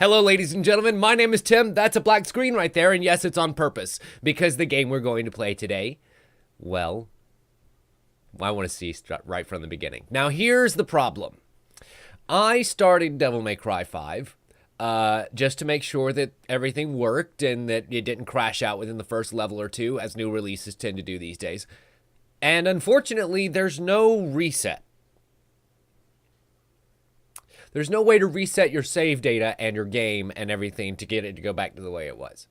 Hello, ladies and gentlemen. My name is Tim. That's a black screen right there, and yes, it's on purpose, because the game we're going to play today, well, I want to see right from the beginning. Now, here's the problem. I started Devil May Cry 5 just to make sure that everything worked and that it didn't crash out within the first level or two, as new releases tend to do these days. And unfortunately, there's no reset. There's no way to reset your save data and your game and everything to get it to go back to the way it was,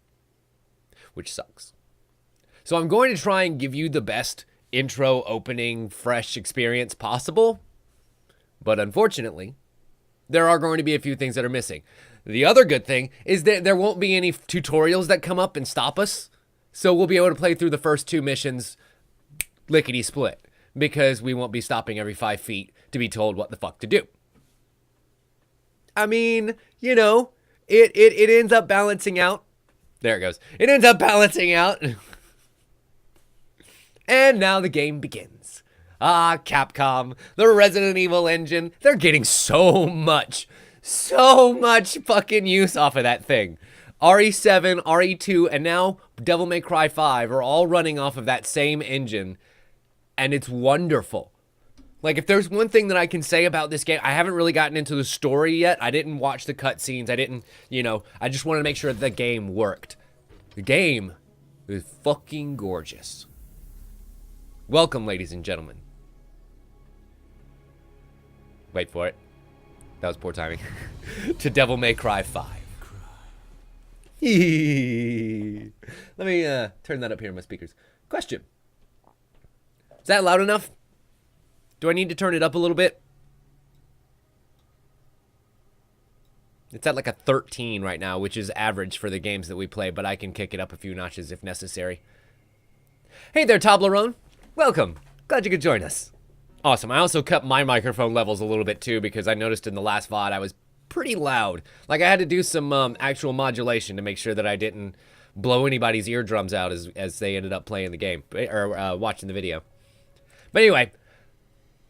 which sucks. So I'm going to try and give you the best intro, opening, fresh experience possible, but unfortunately, there are going to be a few things that are missing. The other good thing is that there won't be any tutorials that come up and stop us, so we'll be able to play through the first two missions lickety-split, because we won't be stopping every 5 feet to be told what the fuck to do. I mean, you know, it ends up balancing out. There it goes. It ends up balancing out. And now the game begins. Ah, Capcom, the Resident Evil engine, they're getting so much fucking use off of that thing. RE7, RE2, and now Devil May Cry 5 are all running off of that same engine, and it's wonderful. Like, if there's one thing that I can say about this game, I haven't really gotten into the story yet. I didn't watch the cutscenes. I didn't, I just wanted to make sure the game worked. The game is fucking gorgeous. Welcome, ladies and gentlemen. Wait for it. That was poor timing. To Devil May Cry 5. Let me turn that up here in my speakers. Question. Is that loud enough? Do I need to turn it up a little bit? It's at like a 13 right now, which is average for the games that we play, but I can kick it up a few notches if necessary. Hey there, Toblerone. Welcome. Glad you could join us. Awesome. I also cut my microphone levels a little bit too, because I noticed in the last VOD I was pretty loud. Like, I had to do some actual modulation to make sure that I didn't blow anybody's eardrums out as they ended up playing the game, or watching the video. But anyway,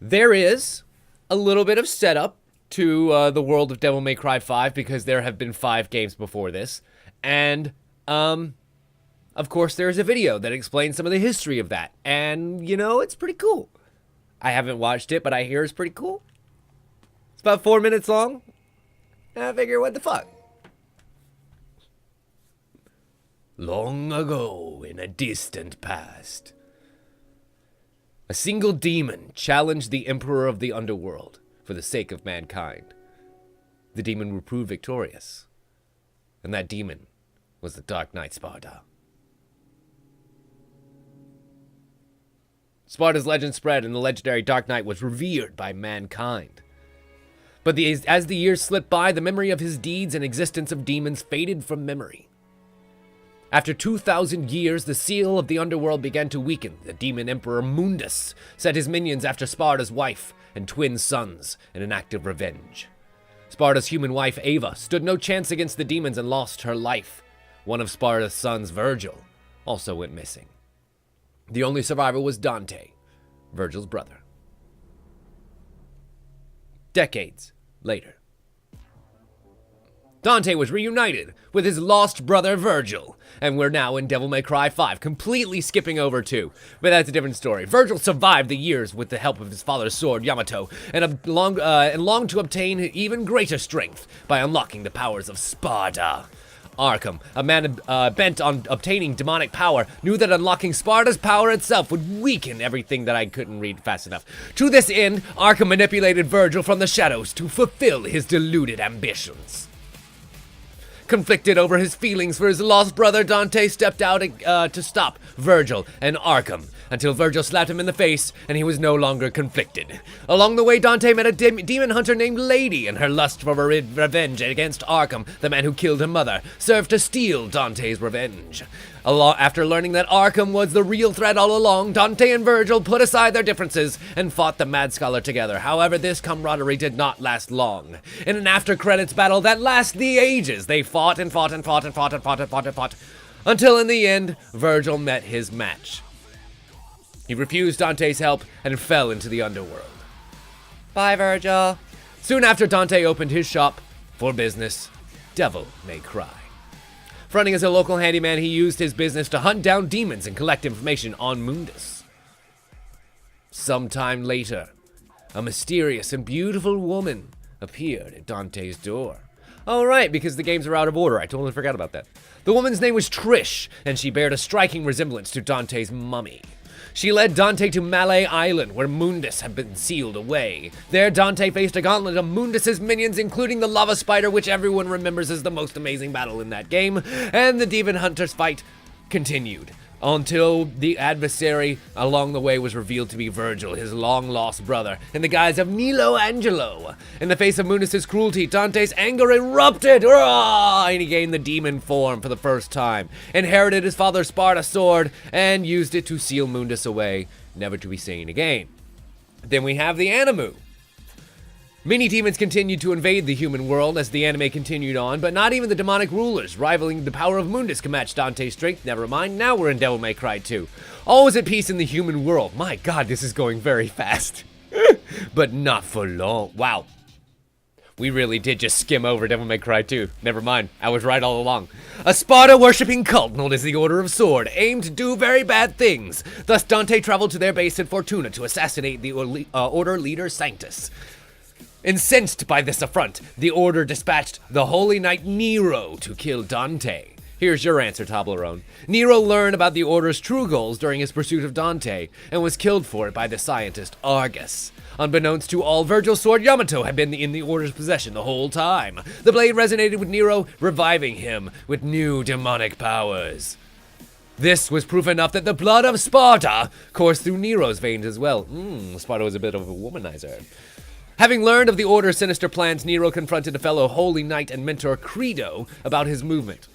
there is a little bit of setup to the world of Devil May Cry 5, because there have been 5 games before this. And, of course, there's a video that explains some of the history of that. And, it's pretty cool. I haven't watched it, but I hear it's pretty cool. It's about 4 minutes long. And I figure, what the fuck? Long ago, in a distant past, a single demon challenged the Emperor of the Underworld for the sake of mankind. The demon would prove victorious, and that demon was the Dark Knight Sparta. Sparta's legend spread, and the legendary Dark Knight was revered by mankind. But as the years slipped by, the memory of his deeds and existence of demons faded from memory. After 2,000 years, the seal of the underworld began to weaken. The demon emperor Mundus set his minions after Sparta's wife and twin sons in an act of revenge. Sparta's human wife, Ava, stood no chance against the demons and lost her life. One of Sparta's sons, Virgil, also went missing. The only survivor was Dante, Virgil's brother. Decades later, Dante was reunited with his lost brother Virgil, and we're now in Devil May Cry 5, completely skipping over 2, but that's a different story. Virgil survived the years with the help of his father's sword, Yamato, and longed to obtain even greater strength by unlocking the powers of Sparta. Arkham, a man bent on obtaining demonic power, knew that unlocking Sparta's power itself would weaken everything that I couldn't read fast enough. To this end, Arkham manipulated Virgil from the shadows to fulfill his deluded ambitions. Conflicted over his feelings for his lost brother, Dante stepped out to stop Virgil and Arkham, until Virgil slapped him in the face and he was no longer conflicted. Along the way, Dante met a demon hunter named Lady, and her lust for revenge against Arkham, the man who killed her mother, served to steal Dante's revenge. After learning that Arkham was the real threat all along, Dante and Virgil put aside their differences and fought the Mad Scholar together. However, this camaraderie did not last long. In an after-credits battle that lasted the ages, they fought and fought and fought and fought and fought and fought and fought, until in the end, Virgil met his match. He refused Dante's help and fell into the underworld. Bye, Virgil. Soon after, Dante opened his shop for business. Devil May Cry. Fronting as a local handyman, he used his business to hunt down demons and collect information on Mundus. Sometime later, a mysterious and beautiful woman appeared at Dante's door. Oh, right, because the games are out of order. I totally forgot about that. The woman's name was Trish, and she bared a striking resemblance to Dante's mummy. She led Dante to Malay Island, where Mundus had been sealed away. There, Dante faced a gauntlet of Mundus's minions, including the lava spider, which everyone remembers as the most amazing battle in that game, and the demon hunter's fight continued until the adversary along the way was revealed to be Virgil, his long-lost brother, in the guise of Nilo Angelo. In the face of Mundus's cruelty, Dante's anger erupted, and he gained the demon form for the first time, inherited his father's Sparta sword, and used it to seal Mundus away, never to be seen again. Then we have the Animu. Many demons continued to invade the human world as the anime continued on, but not even the demonic rulers, rivaling the power of Mundus, can match Dante's strength. Never mind, now we're in Devil May Cry 2. All was at peace in the human world. My god, this is going very fast. But not for long. Wow. We really did just skim over Devil May Cry 2. Never mind, I was right all along. A Sparta-worshipping cult known as the Order of Sword aimed to do very bad things. Thus, Dante traveled to their base in Fortuna to assassinate the Order leader Sanctus. Incensed by this affront, the Order dispatched the Holy Knight Nero to kill Dante. Here's your answer, Toblerone. Nero learned about the Order's true goals during his pursuit of Dante, and was killed for it by the scientist Argus. Unbeknownst to all, Virgil's sword Yamato had been in the Order's possession the whole time. The blade resonated with Nero, reviving him with new demonic powers. This was proof enough that the blood of Sparta coursed through Nero's veins as well. Sparta was a bit of a womanizer. Having learned of the Order's sinister plans, Nero confronted a fellow holy knight and mentor Credo about his movement.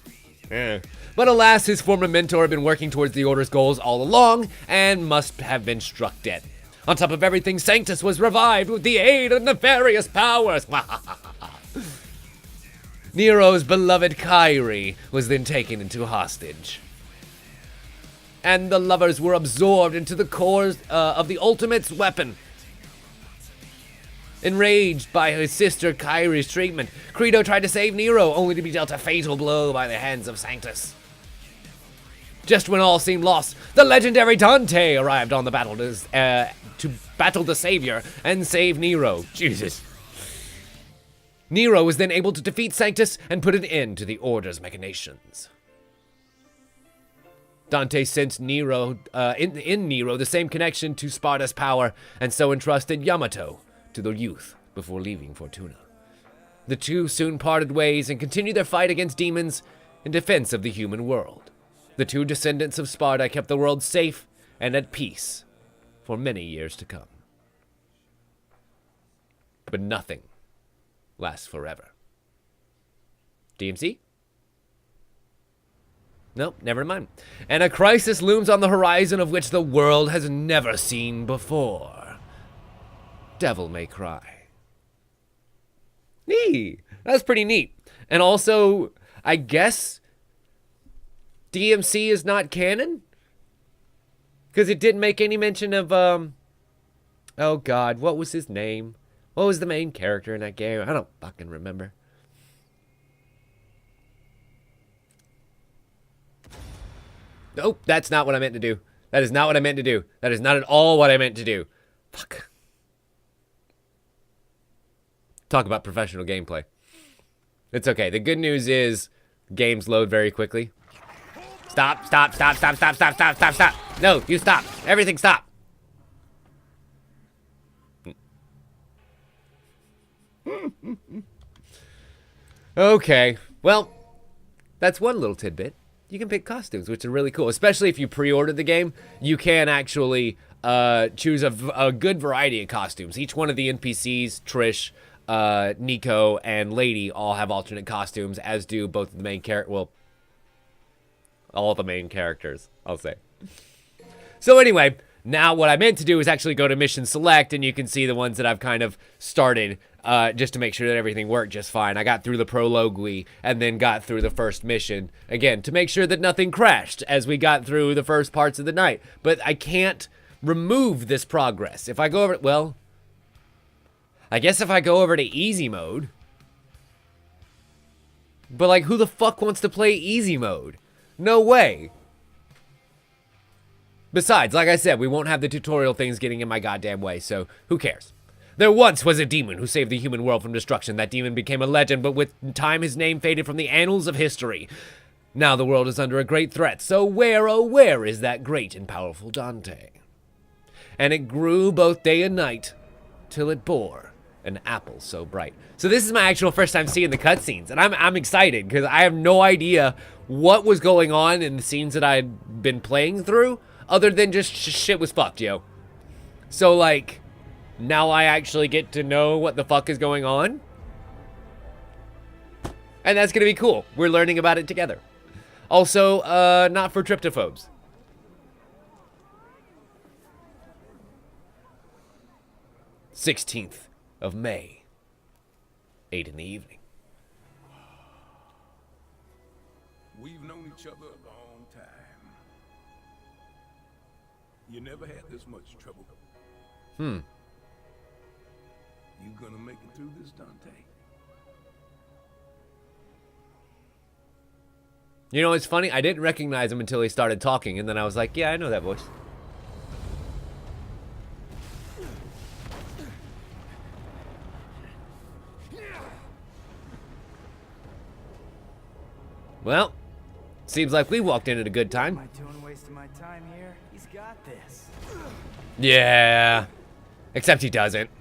But alas, his former mentor had been working towards the Order's goals all along, and must have been struck dead. On top of everything, Sanctus was revived with the aid of nefarious powers. Nero's beloved Kyrie was then taken into hostage. And the lovers were absorbed into the core of the Ultimate's weapon. Enraged by his sister Kyrie's treatment, Credo tried to save Nero, only to be dealt a fatal blow by the hands of Sanctus. Just when all seemed lost, the legendary Dante arrived on the battle to battle the Savior and save Nero. Jesus. Nero was then able to defeat Sanctus and put an end to the Order's machinations. Dante sensed Nero, in Nero the same connection to Sparta's power, and so entrusted Yamato to the youth before leaving Fortuna. The two soon parted ways and continued their fight against demons in defense of the human world. The two descendants of Sparta kept the world safe and at peace for many years to come. But nothing lasts forever. DMC? Nope, never mind. And a crisis looms on the horizon of which the world has never seen before. Devil May Cry. Neat. That's pretty neat. And also, I guess DMC is not canon? Because it didn't make any mention of, oh god, what was his name? What was the main character in that game? I don't fucking remember. Nope, that's not what I meant to do. That is not what I meant to do. That is not at all what I meant to do. Fuck. Talk about professional gameplay. It's okay. The good news is games load very quickly. Stop, stop, stop, stop, stop, stop, stop, stop, stop. No, you stop. Everything stop. Okay. Well, that's one little tidbit. You can pick costumes, which are really cool. Especially if you pre-ordered the game, you can actually choose a good variety of costumes. Each one of the NPCs, Trish, Nico, and Lady all have alternate costumes, as do both of the main characters. Well, all the main characters, I'll say. So anyway, now what I meant to do is actually go to Mission Select, and you can see the ones that I've kind of started, just to make sure that everything worked just fine. I got through the prologue, and then got through the first mission, again, to make sure that nothing crashed as we got through the first parts of the night. But I can't remove this progress. If I go over, well, I guess if I go over to easy mode, But, like, who the fuck wants to play easy mode? No way. Besides, like I said, we won't have the tutorial things getting in my goddamn way, so who cares? There once was a demon who saved the human world from destruction. That demon became a legend, but with time his name faded from the annals of history. Now the world is under a great threat, so where, oh where, is that great and powerful Dante? And it grew both day and night, till it bore an apple so bright. So this is my actual first time seeing the cutscenes, and I'm excited, because I have no idea what was going on in the scenes that I'd been playing through, other than just shit was fucked, yo. So, like, now I actually get to know what the fuck is going on. And that's gonna be cool. We're learning about it together. Also, not for tryptophobes. "16th of May, 8 in the evening. We've known each other a long time. You never had this much trouble. You gonna make it through this, Dante? You know, it's funny, I didn't recognize him until he started talking, and then I was like, yeah, I know that voice. Well, seems like we walked in at a good time. Am I doing wasting my time here? He's got this. Yeah, except he doesn't.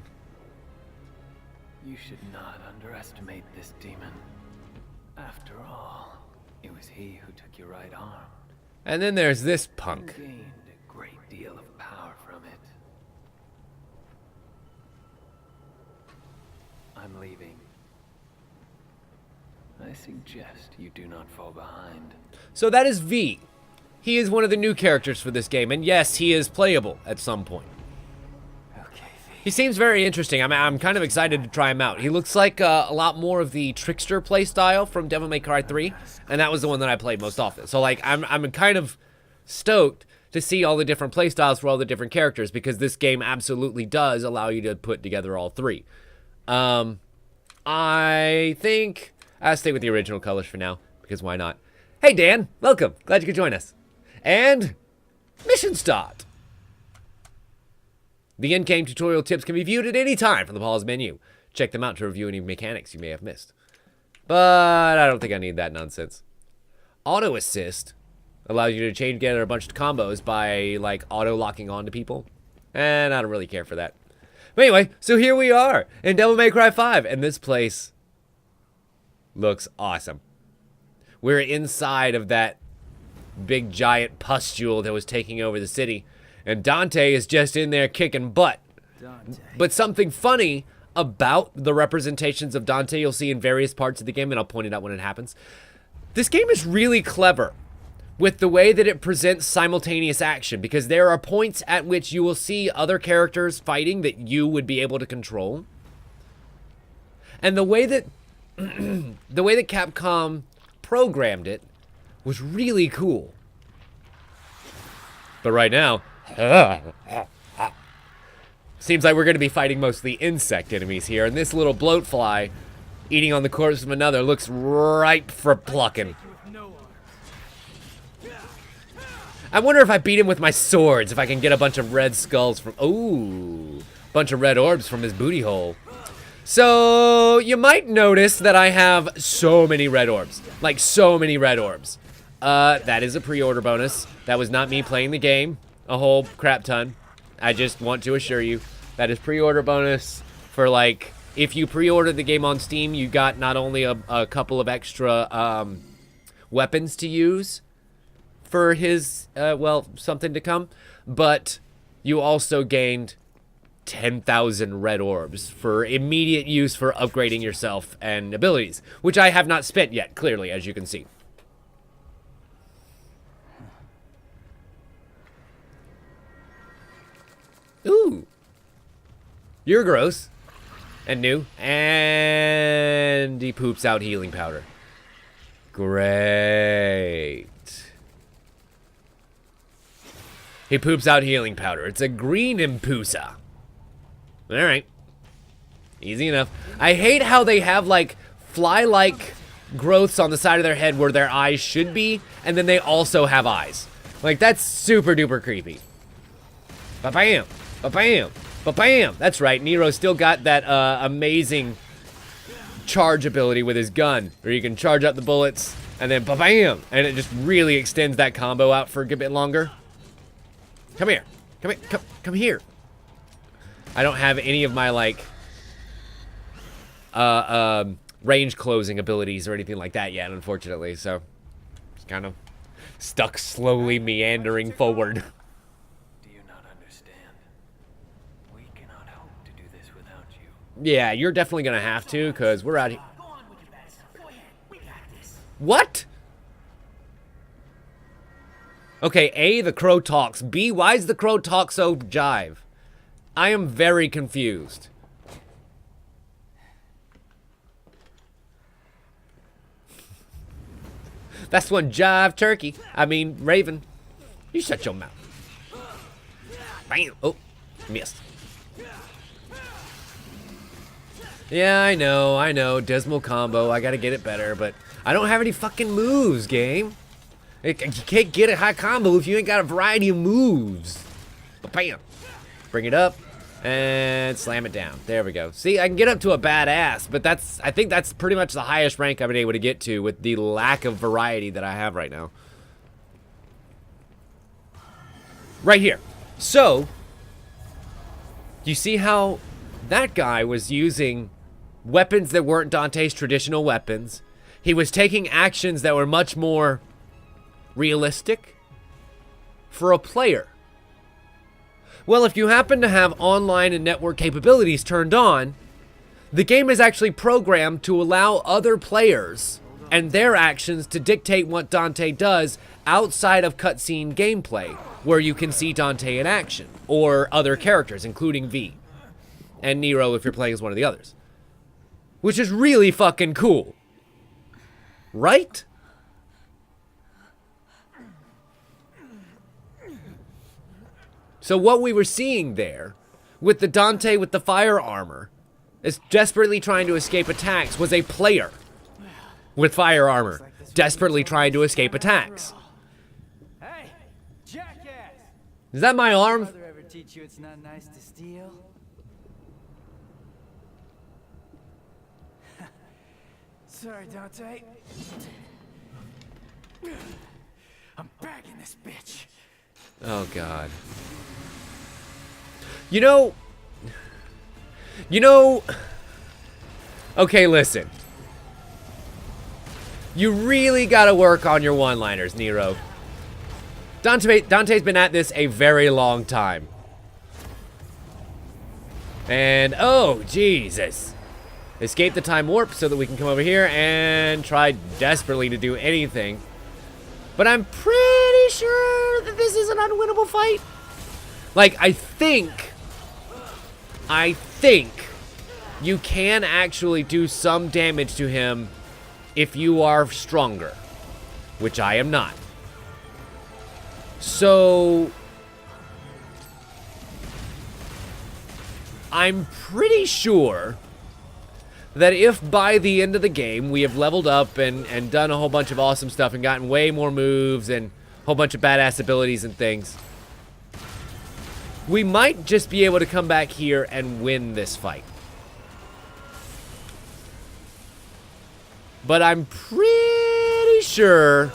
You should not underestimate this demon. After all, it was he who took your right arm. And then there's this And punk. gained a great deal of power from it. I'm leaving. I suggest you do not fall behind. So that is V. He is one of the new characters for this game, and yes, he is playable at some point. Okay, He seems very interesting. I'm kind of excited to try him out. He looks like a lot more of the trickster playstyle from Devil May Cry 3, and that was the one that I played most often. So, like, I'm kind of stoked to see all the different playstyles for all the different characters, because this game absolutely does allow you to put together all three. I think I'll stay with the original colors for now, because why not? Hey, Dan, welcome. Glad you could join us. And mission start. The in-game tutorial tips can be viewed at any time from the pause menu. Check them out to review any mechanics you may have missed. But I don't think I need that nonsense. Auto assist allows you to chain together a bunch of combos by, like, auto-locking onto people. And I don't really care for that. But anyway, so here we are in Devil May Cry 5, and this place looks awesome. We're inside of that big giant pustule that was taking over the city, and Dante is just in there kicking butt. Dante. But something funny about the representations of Dante you'll see in various parts of the game, and I'll point it out when it happens. This game is really clever with the way that it presents simultaneous action, because there are points at which you will see other characters fighting that you would be able to control. And the way that the way that Capcom programmed it was really cool. But right now, seems like we're going to be fighting mostly insect enemies here, and this little bloatfly eating on the corpse of another looks ripe for plucking. I wonder if I beat him with my swords, if I can get a bunch of red skulls from... Ooh, bunch of red orbs from his booty hole. So, you might notice that I have so many red orbs. Like, so many red orbs. That is a pre-order bonus. That was not me playing the game a whole crap ton. I just want to assure you, that is pre-order bonus for, like, if you pre-ordered the game on Steam, you got not only a couple of extra weapons to use for his, well, something to come, but you also gained 10,000 red orbs for immediate use for upgrading yourself and abilities, which I have not spent yet, clearly, as you can see. Ooh. You're gross. And new. And he poops out healing powder. Great. He poops out healing powder. It's a green Impusa. Alright. Easy enough. I hate how they have, like, fly-like growths on the side of their head where their eyes should be, and then they also have eyes. Like, that's super duper creepy. Ba-bam! Ba-bam! Ba-bam! That's right, Nero still got that amazing charge ability with his gun, where you can charge up the bullets, and then ba-bam! And it just really extends that combo out for a good bit longer. Come here. Come here. Come here. I don't have any of my, like, range closing abilities or anything like that yet, unfortunately, so just kind of stuck slowly meandering forward. Do you not understand? We cannot hope to do this without you. Yeah, you're definitely gonna have to, because we're out here. Go on with your bad stuff. Go ahead. We got this. What? Okay, A, the crow talks. B, why is the crow talk so jive? I am very confused. That's one jive turkey. I mean, Raven. You shut your mouth. Bam. Oh, missed. Yeah, I know. Dismal combo. I gotta get it better, but I don't have any fucking moves, game. You can't get a high combo if you ain't got a variety of moves. Bam. Bring it up and slam it down. There we go. See, I can get up to a badass, but I think that's pretty much the highest rank I've been able to get to with the lack of variety that I have right now. Right here. So, you see how that guy was using weapons that weren't Dante's traditional weapons. He was taking actions that were much more realistic for a player. Well, if you happen to have online and network capabilities turned on, the game is actually programmed to allow other players and their actions to dictate what Dante does outside of cutscene gameplay, where you can see Dante in action, or other characters, including V, and Nero if you're playing as one of the others. Which is really fucking cool. Right? So what we were seeing there, with the Dante with the fire armor, is desperately trying to escape attacks, was a player with fire armor, desperately trying to escape attacks. Hey, jackass! Is that my arm? Mother ever teach you it's not nice to steal? Sorry, Dante. I'm back in this bitch. Oh, God. You know, okay, listen. You really gotta work on your one-liners, Nero. Dante's been at this a very long time. And, oh, Jesus. Escape the time warp so that we can come over here and try desperately to do anything. But I'm pretty sure that this is an unwinnable fight. Like, I think you can actually do some damage to him if you are stronger, which I am not. So, I'm pretty sure that if by the end of the game we have leveled up and done a whole bunch of awesome stuff and gotten way more moves and a whole bunch of badass abilities and things, we might just be able to come back here and win this fight. But I'm pretty sure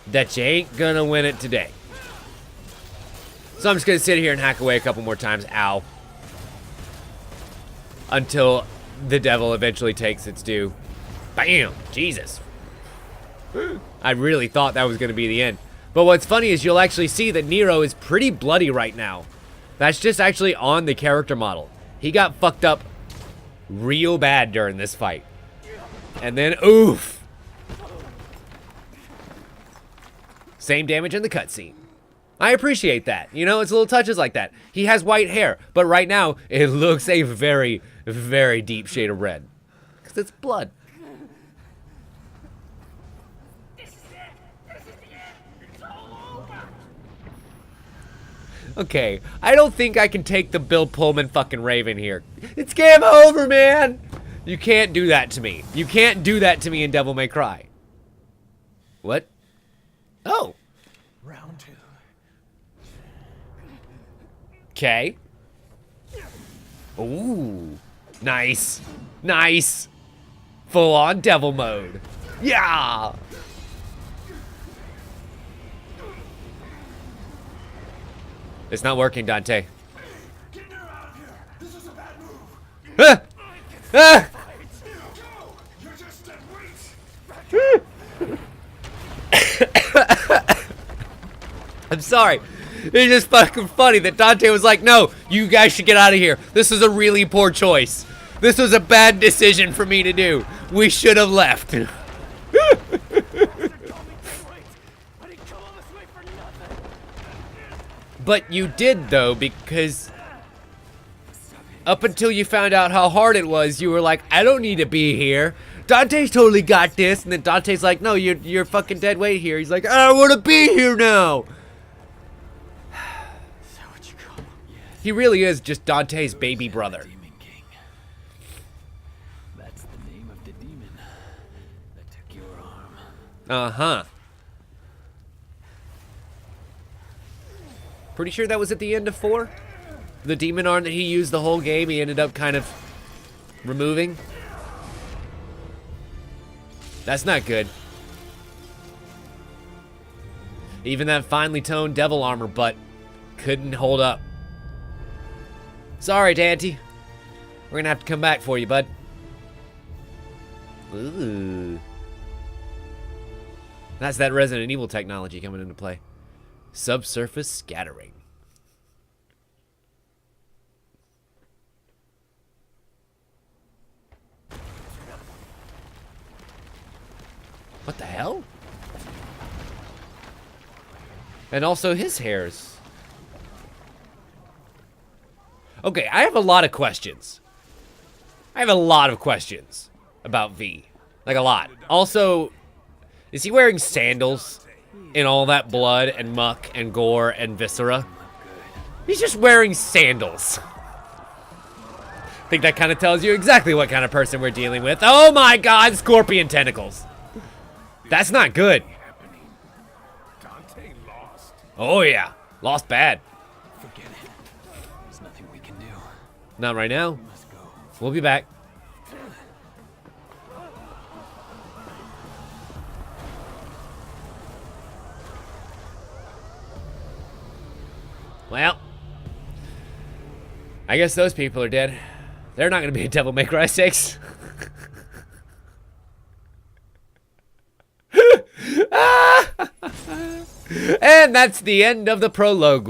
that you ain't gonna win it today. So I'm just gonna sit here and hack away a couple more times. Ow. Until the devil eventually takes its due. Bam! Jesus. I really thought that was gonna be the end. But what's funny is you'll actually see that Nero is pretty bloody right now. That's just actually on the character model. He got fucked up real bad during this fight. And then, oof. Same damage in the cutscene. I appreciate that. You know, it's little touches like that. He has white hair, but right now, it looks a very, very deep shade of red. Because it's blood. Okay, I don't think I can take the Bill Pullman fucking Raven here. It's game over, man! You can't do that to me. You can't do that to me in Devil May Cry. What? Oh. Round 2. Okay. Ooh. Nice. Nice. Full on devil mode. Yeah. It's not working, Dante. Get Nero out of here. This is a bad move. Ah! Ah! Go. You're just dead weight. I'm sorry. It's just fucking funny that Dante was like, no, you guys should get out of here. This is a really poor choice. This was a bad decision for me to do. We should have left. I didn't come all this way for nothing. But you did, though, because up until you found out how hard it was, you were like, I don't need to be here. Dante's totally got this. And then Dante's like, no, you're fucking dead weight here. He's like, I don't want to be here now. Is that what you call him? Yes. He really is just Dante's baby brother. Demon King. That's the name of the demon that took your arm. Uh-huh. Pretty sure that was at the end of 4? The demon arm that he used the whole game, he ended up kind of removing. That's not good. Even that finely toned devil armor butt couldn't hold up. Sorry, Dante. We're gonna have to come back for you, bud. Ooh. That's that Resident Evil technology coming into play. Subsurface scattering. What the hell? And also his hairs. Okay, I have a lot of questions. I have a lot of questions about V. Like a lot. Also, is he wearing sandals in all that blood and muck and gore and viscera? He's just wearing sandals. I think that kind of tells you exactly what kind of person we're dealing with. Oh my god, scorpion tentacles. That's not good. Dante lost. Oh yeah, lost bad. Forget it. There's nothing we can do. Not right now. Let's go. We'll be back. Well, I guess those people are dead. They're not going to be in Devil May Cry 6. And that's the end of the prologue.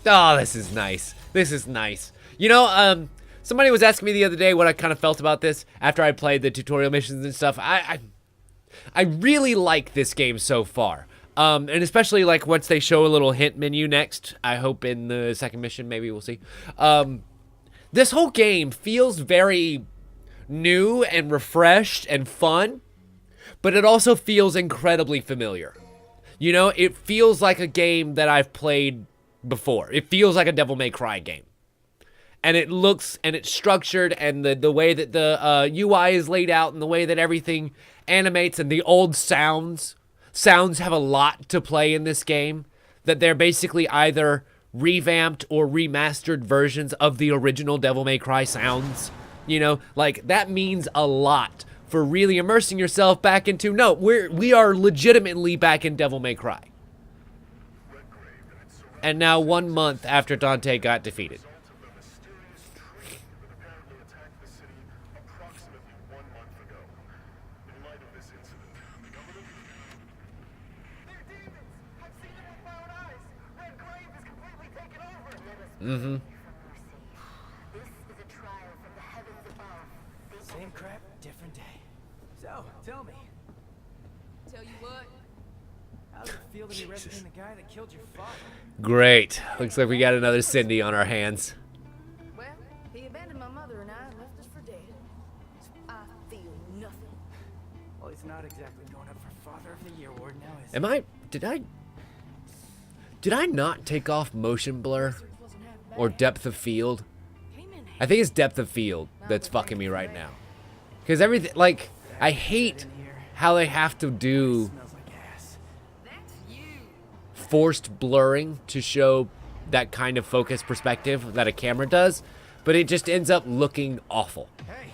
Oh, this is nice. This is nice. You know, somebody was asking me the other day what I kind of felt about this after I played the tutorial missions and stuff. I really like this game so far. And especially like once they show a little hint menu next, I hope in the second mission, maybe we'll see. This whole game feels very new and refreshed and fun, but it also feels incredibly familiar. You know, it feels like a game that I've played before. It feels like a Devil May Cry game. And it looks, and it's structured, and the way that the UI is laid out, and the way that everything animates, and the old sounds. Sounds have a lot to play in this game. That they're basically either revamped or remastered versions of the original Devil May Cry sounds. You know, like, that means a lot for really immersing yourself back into, no, we are legitimately back in Devil May Cry. And now 1 month after Dante got defeated. Mm-hmm. Same crap, different day. So, tell me, Tell you what, how does it feel to be rescuing the guy that killed your father? Great. Looks like we got another Cindy on our hands. well, he abandoned my mother and I and left us for dead. I feel nothing. Well, he's not exactly going up for Father of the Year award now, is he? Am I... Did I not take off motion blur? Or depth of field? Came in I think it's depth of field that's fucking me right now. Because everything, like, I hate how they have to do Smells like ass. forced blurring to show that kind of focus perspective that a camera does, but it just ends up looking awful. Hey,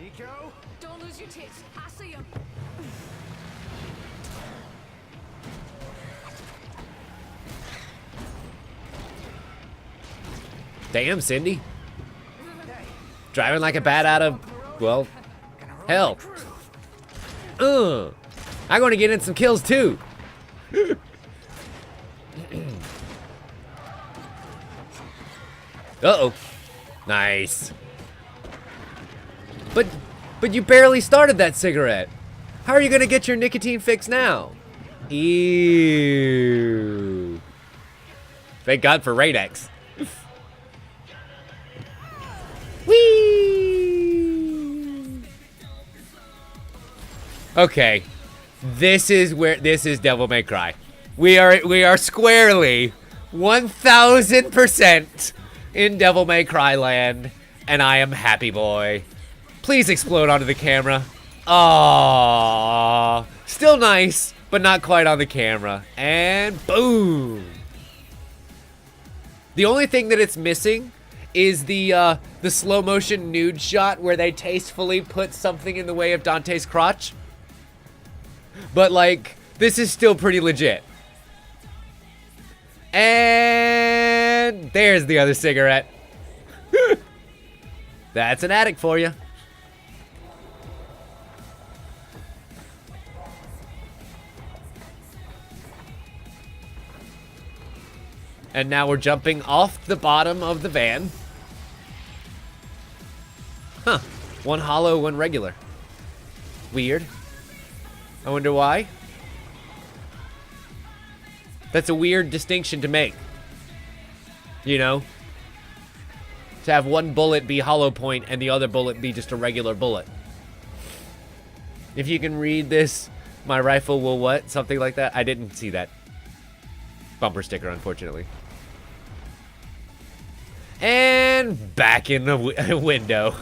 Nico. Don't lose your tits. I see him. Damn, Cindy. Driving like a bat out of, well, hell. I'm going to get in some kills too. Uh-oh. Nice. But you barely started that cigarette. How are you going to get your nicotine fix now? Ew. Thank God for Rain-X. Whee! Okay. This is Devil May Cry. We are squarely 1000% in Devil May Cry land, and I am happy boy. Please explode onto the camera. Aww. Still nice, but not quite on the camera. And boom. The only thing that it's missing is the slow motion nude shot where they tastefully put something in the way of Dante's crotch. But like, this is still pretty legit. And there's the other cigarette. That's an addict for you. And now we're jumping off the bottom of the van. Huh. One hollow, one regular. Weird. I wonder why. That's a weird distinction to make. You know? To have one bullet be hollow point and the other bullet be just a regular bullet. If you can read this, my rifle will what? Something like that? I didn't see that bumper sticker, unfortunately. And back in the window.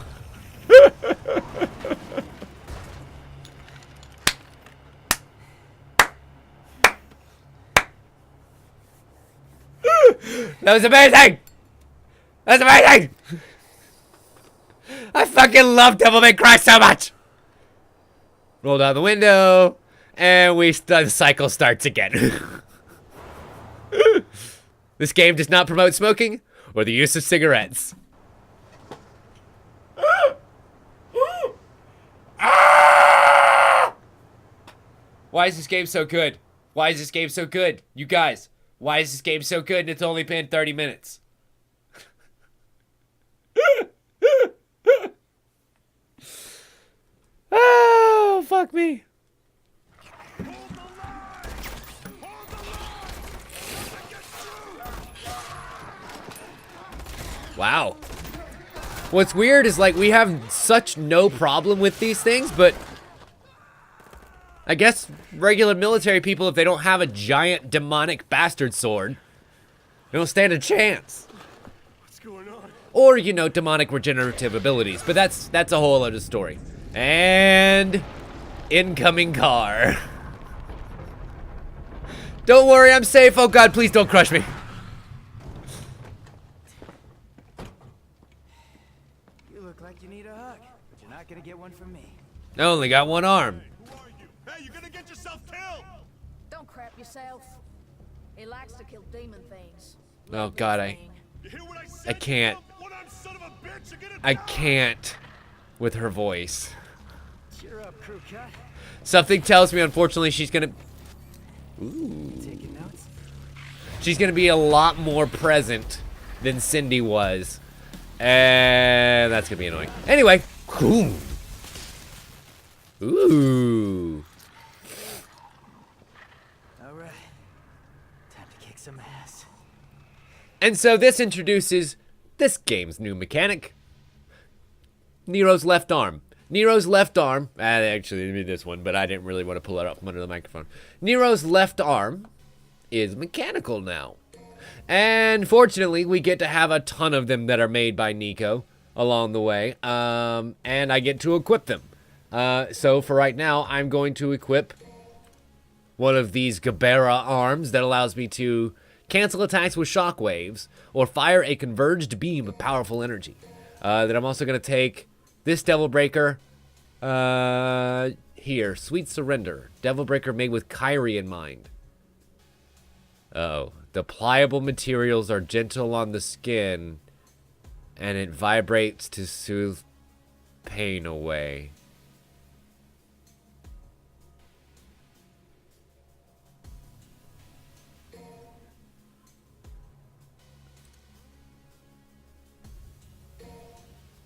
That was amazing! That was amazing! I fucking love Devil May Cry so much! Roll down the window, and the cycle starts again. This game does not promote smoking or the use of cigarettes. Why is this game so good? Why is this game so good? You guys, why is this game so good and it's only been 30 minutes? Oh, fuck me. Wow. What's weird is like we have such no problem with these things, but I guess regular military people, if they don't have a giant demonic bastard sword, they don't stand a chance. What's going on? Or, you know, demonic regenerative abilities, but that's a whole other story. And incoming car. Don't worry, I'm safe. Oh God, please don't crush me. You look like you need a hug, but you're not gonna get one from me. I only got one arm. Who are you? Hey, you're gonna get yourself killed! Don't crap yourself. He likes to kill demon things. Oh God, Thing. You hear what I said? I can't. One-armed son of a bitch, you're gonna I die! can't with her voice. Cheer up, crew cut. Something tells me, unfortunately, she's gonna Taking notes? she's gonna be a lot more present than Cindy was, and that's gonna be annoying. Anyway, cool. Ooh. All right. Time to kick some ass. And so this introduces this game's new mechanic. Nero's left arm. Nero's left arm, actually, I mean this one, but I didn't really want to pull it up from under the microphone. Nero's left arm is mechanical now. And fortunately, we get to have a ton of them that are made by Nico along the way. And I get to equip them. So for right now, I'm going to equip one of these Gabera arms that allows me to cancel attacks with shockwaves or fire a converged beam of powerful energy. Then I'm also going to take this Devil Breaker. Here, Sweet Surrender. Devil Breaker made with Kyrie in mind. Oh, the pliable materials are gentle on the skin, and it vibrates to soothe pain away.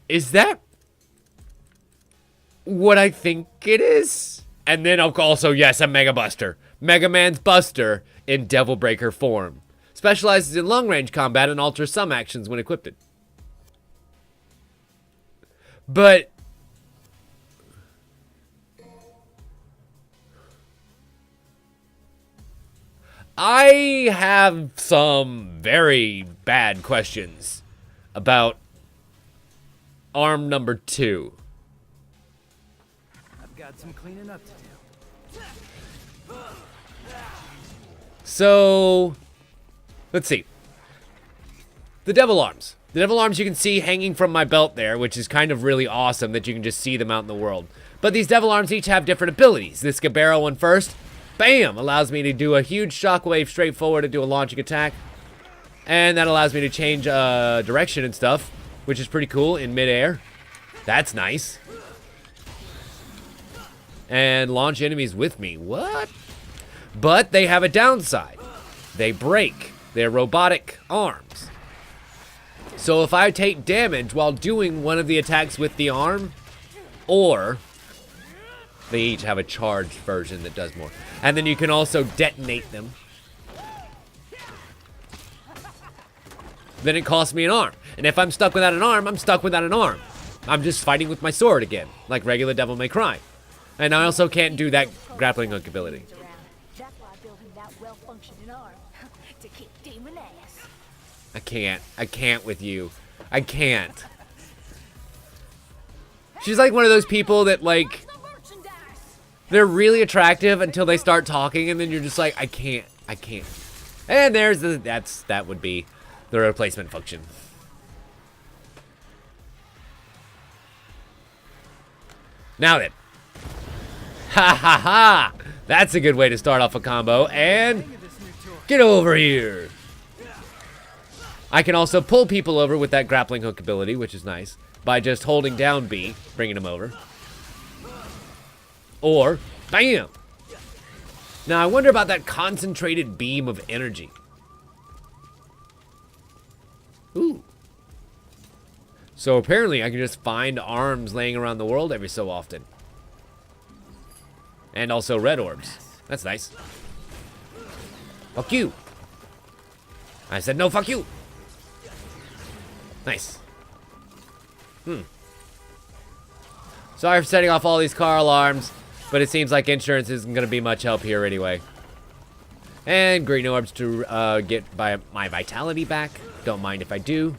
Is that what I think it is? And then also, yes, a Mega Buster. Mega Man's Buster in Devil Breaker form. Specializes in long-range combat and alters some actions when equipped. But I have some very bad questions about arm number 2. I've got some cleaning up to do. So, let's see. The Devil Arms. The Devil Arms you can see hanging from my belt there, which is kind of really awesome that you can just see them out in the world. But these Devil Arms each have different abilities. This Gabera one first, bam, allows me to do a huge shockwave straight forward to do a launching attack. And that allows me to change direction and stuff, which is pretty cool in midair. That's nice. And launch enemies with me. What? But they have a downside. They break. They're robotic arms. So if I take damage while doing one of the attacks with the arm, or they each have a charged version that does more. And then you can also detonate them. Then it costs me an arm. And if I'm stuck without an arm, I'm stuck without an arm. I'm just fighting with my sword again, like regular Devil May Cry. And I also can't do that grappling hook ability. That's why I built him that well-functioning arm. To kick demon ass. I can't with you. I can't. She's like one of those people that, like, they're really attractive until they start talking, and then you're just like, I can't. And there's that would be the replacement function. Now then. Ha ha ha! That's a good way to start off a combo, and get over here! I can also pull people over with that grappling hook ability, which is nice, by just holding down B, bringing them over. Or, bam! Now I wonder about that concentrated beam of energy. Ooh. So apparently I can just find arms laying around the world every so often. And also red orbs. That's nice. Fuck you. I said no, fuck you. Nice. Sorry for setting off all these car alarms, but it seems like insurance isn't going to be much help here anyway. And green orbs to get my vitality back. Don't mind if I do.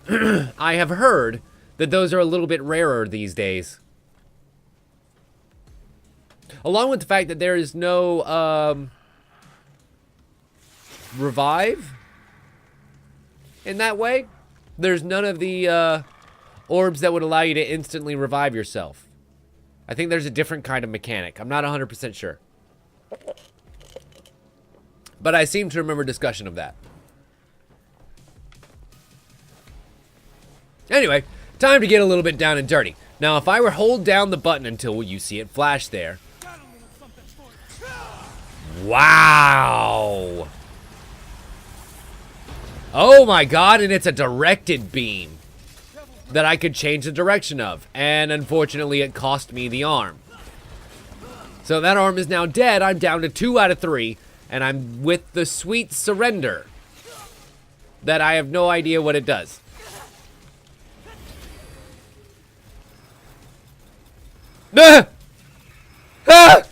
I have heard that those are a little bit rarer these days. Along with the fact that there is no revive in that way. There's none of the orbs that would allow you to instantly revive yourself. I think there's a different kind of mechanic. I'm not 100% sure. But I seem to remember discussion of that. Anyway, time to get a little bit down and dirty. Now, if I were hold down the button until you see it flash there. Wow. Oh my god, and it's a directed beam that I could change the direction of. And unfortunately, it cost me the arm. So that arm is now dead. I'm down to 2 out of 3. And I'm with the Sweet Surrender. That I have no idea what it does. Ah! Ah!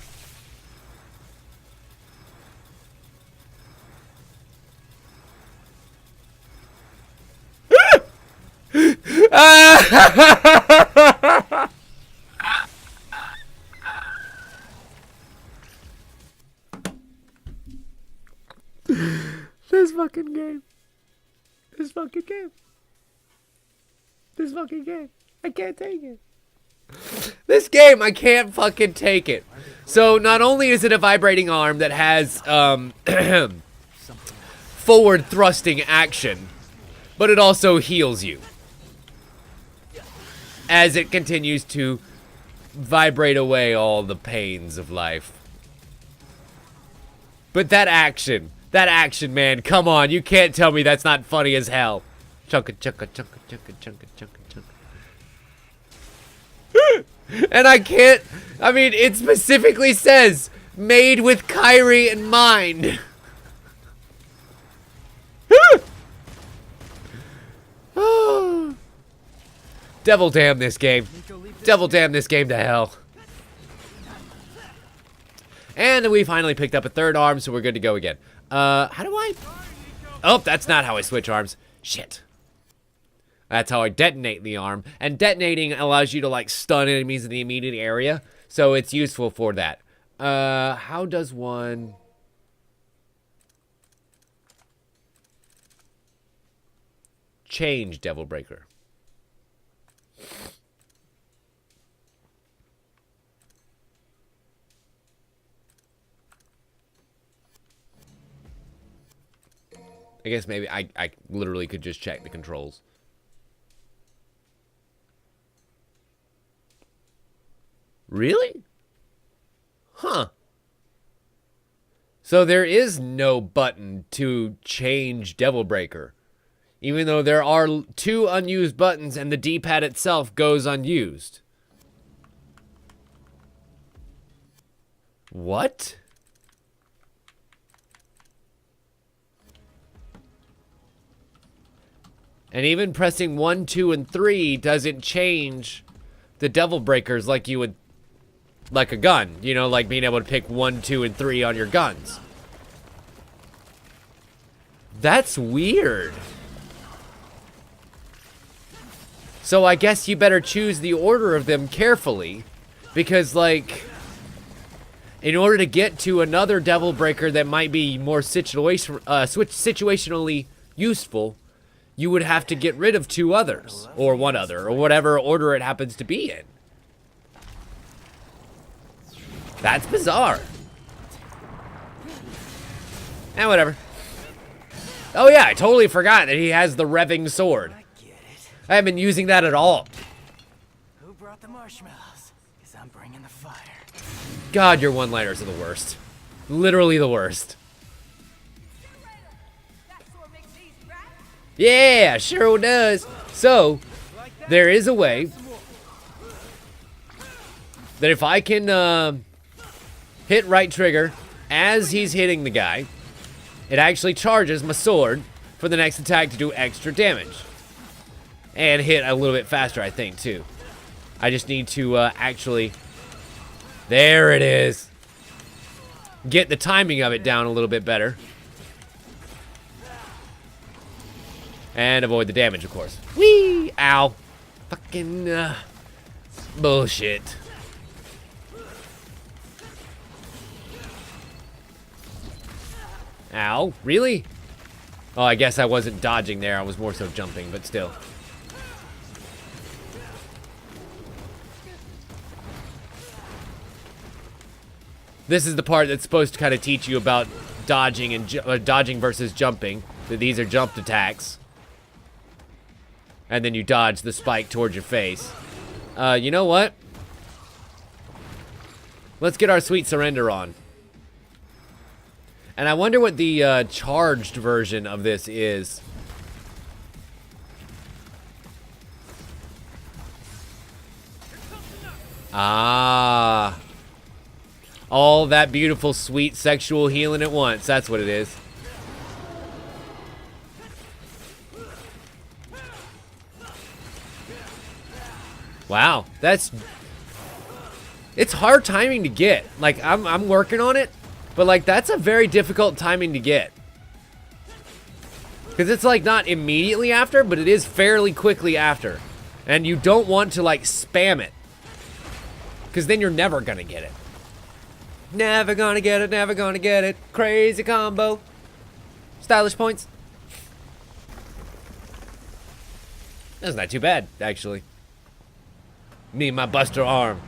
This fucking game. This fucking game. This fucking game. I can't take it. This game, I can't fucking take it. So not only is it a vibrating arm that has forward thrusting action, but it also heals you as it continues to vibrate away all the pains of life. But that action, man, come on, you can't tell me that's not funny as hell. Chunka, chunka, chunka, chunka, chunka, chunka, chunka. And I can't, I mean, it specifically says, made with Kyrie in mind. Devil damn this game. Devil damn this game to hell. And we finally picked up a third arm, so we're good to go again. How do I? Oh, that's not how I switch arms. Shit. That's how I detonate the arm. And detonating allows you to, like, stun enemies in the immediate area. So it's useful for that. How does one... change Devil Breaker? I guess maybe I literally could just check the controls. Really? Huh. So there is no button to change Devil Breaker. Even though there are 2 unused buttons and the D-pad itself goes unused. What? And even pressing 1, 2, and 3 doesn't change the Devil Breakers like you would, like a gun. You know, like being able to pick 1, 2, and 3 on your guns. That's weird. So I guess you better choose the order of them carefully. Because, like, in order to get to another Devil Breaker that might be more situationally useful, you would have to get rid of 2 others, or 1 other, or whatever order it happens to be in. That's bizarre. And whatever. Oh yeah, I totally forgot that he has the revving sword. I haven't been using that at all. Who brought the marshmallows? 'Cause I'm bringing the fire. God, your one-liners are the worst. Literally the worst. Yeah, sure does. So, there is a way that if I can hit right trigger as he's hitting the guy, it actually charges my sword for the next attack to do extra damage. And hit a little bit faster, I think, too. I just need to actually... There it is. Get the timing of it down a little bit better. And avoid the damage, of course. Whee! Ow. Fucking, bullshit. Ow. Really? Oh, I guess I wasn't dodging there. I was more so jumping, but still. This is the part that's supposed to kind of teach you about dodging and dodging versus jumping. That these are jumped attacks. And then you dodge the spike towards your face. You know what? Let's get our sweet surrender on. And I wonder what the charged version of this is. Ah. All that beautiful, sweet, sexual healing at once. That's what it is. Wow, that's... It's hard timing to get. Like, I'm working on it, but, like, that's a very difficult timing to get. Because it's, like, not immediately after, but it is fairly quickly after. And you don't want to, like, spam it. Because then you're never gonna get it. Never gonna get it, never gonna get it. Crazy combo. Stylish points. That's not too bad, actually. Me and my Buster arm.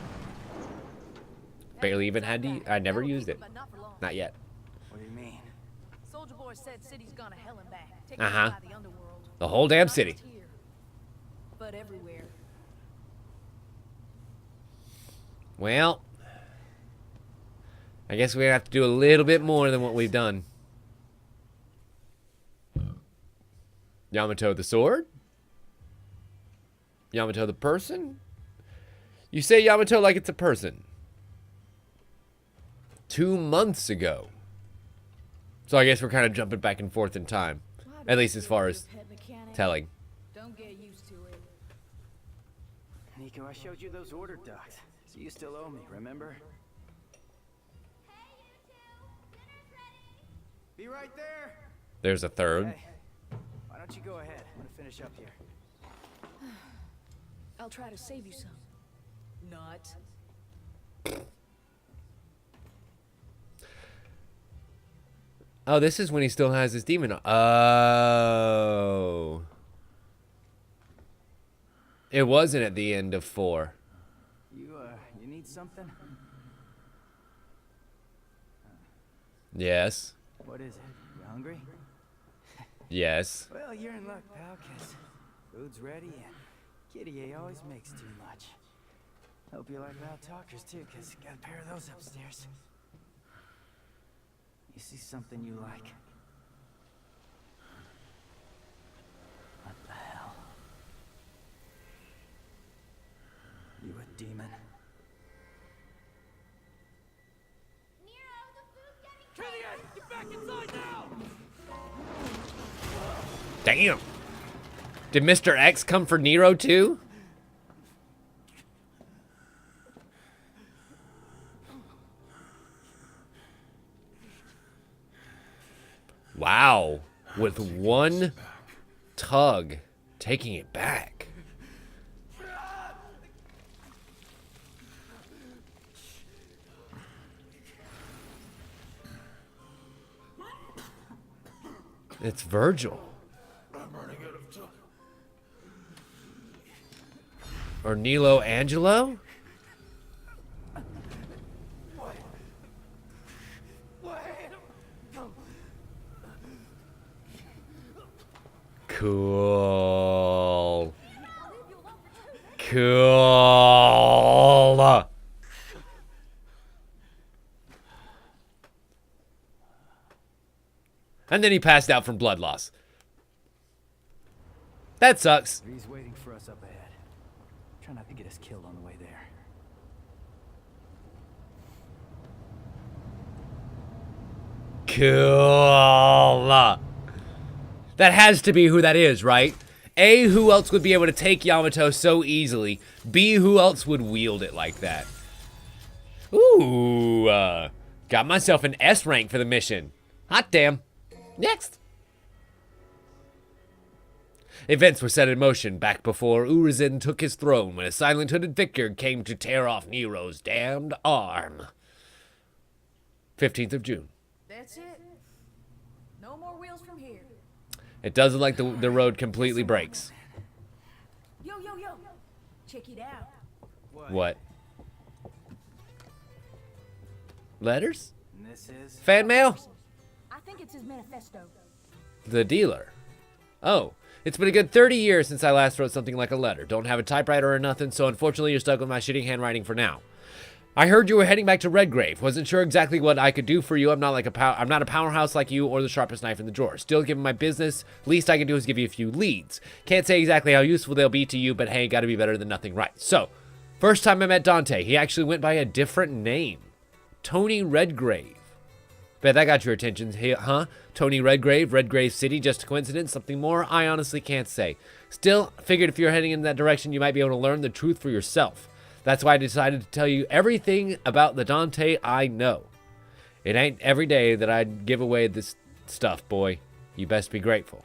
Barely even had to. I never used it. But not for long. Not yet. What do you mean? Soldier Boy said city's gone to hell and back. Taken Uh-huh. by the underworld. The whole damn Not city. just here, but everywhere. Well, I guess we're gonna have to do a little bit more than what we've done. Yamato the sword? Yamato the person? You say Yamato like it's a person. 2 months ago. So I guess we're kind of jumping back and forth in time. At least as far as telling. Don't get used to it. Nico, I showed you those order docs, so you still owe me, remember? Be right there. There's a third. Hey, why don't you go ahead? I'm gonna finish up here. I'll try to save you some. Not. Oh, this is when he still has his demon. Oh. It wasn't at the end of 4. You need something? Yes. What is it? You hungry? Yes. Well, you're in luck, pal, 'cause food's ready and Kitty A always makes too much. Hope you like loud talkers, too, 'cause got a pair of those upstairs. You see something you like? What the hell? You a demon? Damn. Did Mr. X come for Nero too? Wow. With one tug, taking it back. It's Virgil. Or Nilo Angelo? Cool. Cool. And then he passed out from blood loss. That sucks. He's waiting for us up ahead. Try not to get us killed on the way there. Cool. That has to be who that is, right? A, who else would be able to take Yamato so easily? B, who else would wield it like that? Ooh, got myself an S rank for the mission. Hot damn. Next. Events were set in motion back before Urizen took his throne when a silent hooded figure came to tear off Nero's damned arm. 15th of June. That's it. No more wheels from here. It does look like the road completely breaks. Yo, yo, yo. Check it out. What? Letters? And this is? Fan mail? I think it's his manifesto. The dealer. Oh, it's been a good 30 years since I last wrote something like a letter. Don't have a typewriter or nothing, so unfortunately you're stuck with my shitty handwriting for now. I heard you were heading back to Redgrave. Wasn't sure exactly what I could do for you. I'm not a powerhouse like you or the sharpest knife in the drawer. Still, given my business, least I can do is give you a few leads. Can't say exactly how useful they'll be to you, but hey, gotta be better than nothing, right? So, first time I met Dante, he actually went by a different name. Tony Redgrave. Bet that got your attention, huh? Tony Redgrave, Redgrave City, just a coincidence? Something more? I honestly can't say. Still, figured if you're heading in that direction, you might be able to learn the truth for yourself. That's why I decided to tell you everything about the Dante I know. It ain't every day that I'd give away this stuff, boy. You best be grateful.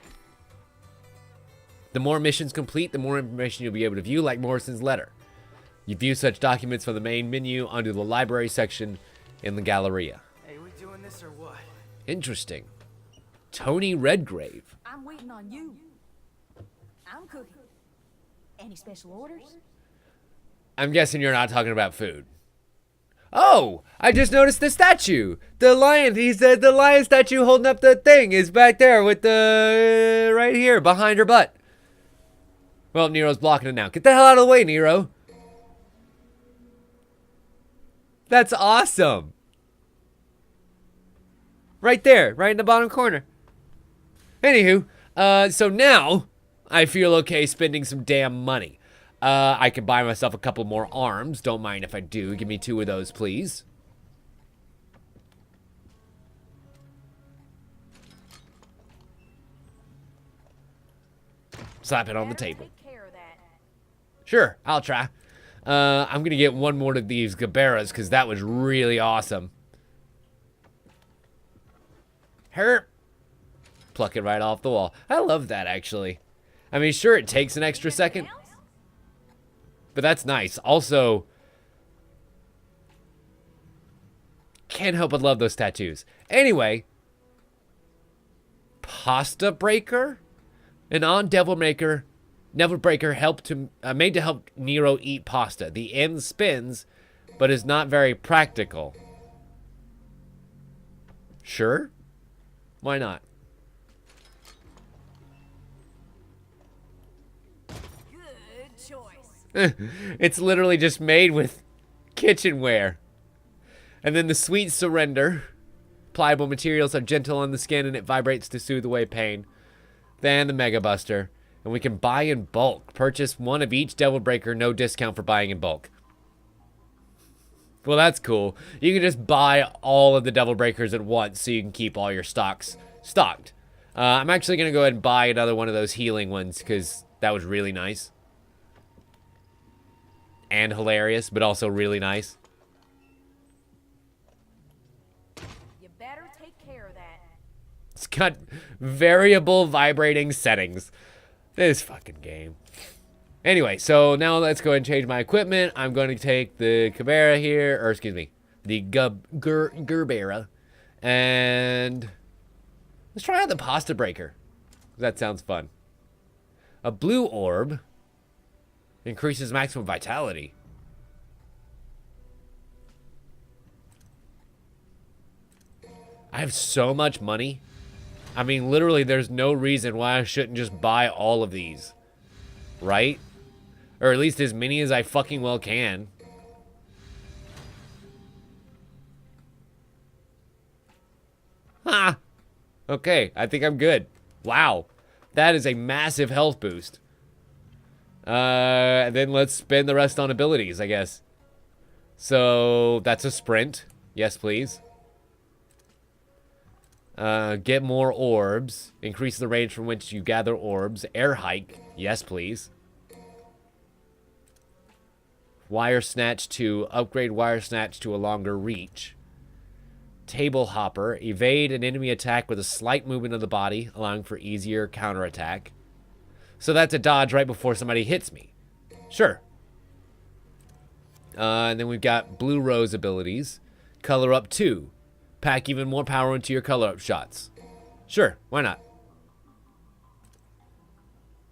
The more missions complete, the more information you'll be able to view, like Morrison's letter. You view such documents from the main menu under the library section in the Galleria. Hey, we doing this or what? Interesting. Tony Redgrave. I'm waiting on you. I'm cooking. Any special orders? I'm guessing you're not talking about food. Oh, I just noticed the statue. The lion, he said the lion statue holding up the thing is back there with the, right here, behind her butt. Well, Nero's blocking it now. Get the hell out of the way, Nero. That's awesome. Right there, right in the bottom corner. Anywho, so now I feel okay spending some damn money. I can buy myself a couple more arms. Don't mind if I do. Give me 2 of those, please. Slap it on the table. Take care of that. Sure, I'll try. I'm gonna get 1 more of these Gaberas because that was really awesome. Herp. Pluck it right off the wall. I love that, actually. I mean, sure, it takes an extra second, but that's nice. Also, can't help but love those tattoos. Anyway, Pasta Breaker? An on-Devil Breaker helped to, made to help Nero eat pasta. The end spins, but is not very practical. Sure? Why not? Good choice. It's literally just made with kitchenware. And then the Sweet Surrender. Pliable materials are gentle on the skin and it vibrates to soothe away pain. Then the Mega Buster. And we can buy in bulk. Purchase 1 of each Devil Breaker, no discount for buying in bulk. Well, that's cool. You can just buy all of the Devil Breakers at once so you can keep all your stocks stocked. I'm actually going to go ahead and buy another one of those healing ones because that was really nice. And hilarious, but also really nice. You better take care of that. It's got variable vibrating settings. This fucking game. Anyway, so now let's go ahead and change my equipment. I'm going to take the Cabera here, or excuse me, the Gerbera. And let's try out the Pasta Breaker. That sounds fun. A blue orb increases maximum vitality. I have so much money. I mean, literally, there's no reason why I shouldn't just buy all of these. Right? Or at least as many as I fucking well can. Ha! Okay, I think I'm good. Wow. That is a massive health boost. Then let's spend the rest on abilities, I guess. So, that's a sprint. Yes, please. Get more orbs. Increase the range from which you gather orbs. Air hike. Yes, please. Wire snatch to upgrade wire snatch to a longer reach. Table hopper. Evade an enemy attack with a slight movement of the body, allowing for easier counterattack. So that's a dodge right before somebody hits me. Sure. And then we've got Blue Rose abilities. Color up 2. Pack even more power into your color up shots. Sure, why not?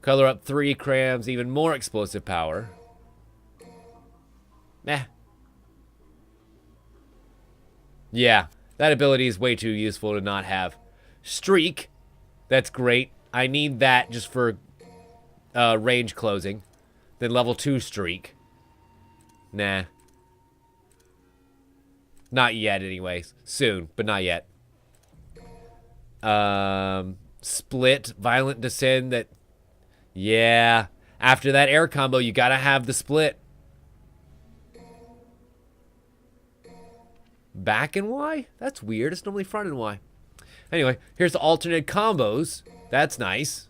Color up 3 crams, even more explosive power. Meh. Yeah, that ability is way too useful to not have. Streak. That's great. I need that just for range closing. Then level 2 streak. Nah. Not yet, anyways. Soon, but not yet. Split. Violent Descend. That. Yeah. After that air combo, you gotta have the split. Back and Y? That's weird. It's normally front and Y. Anyway, here's the alternate combos. That's nice.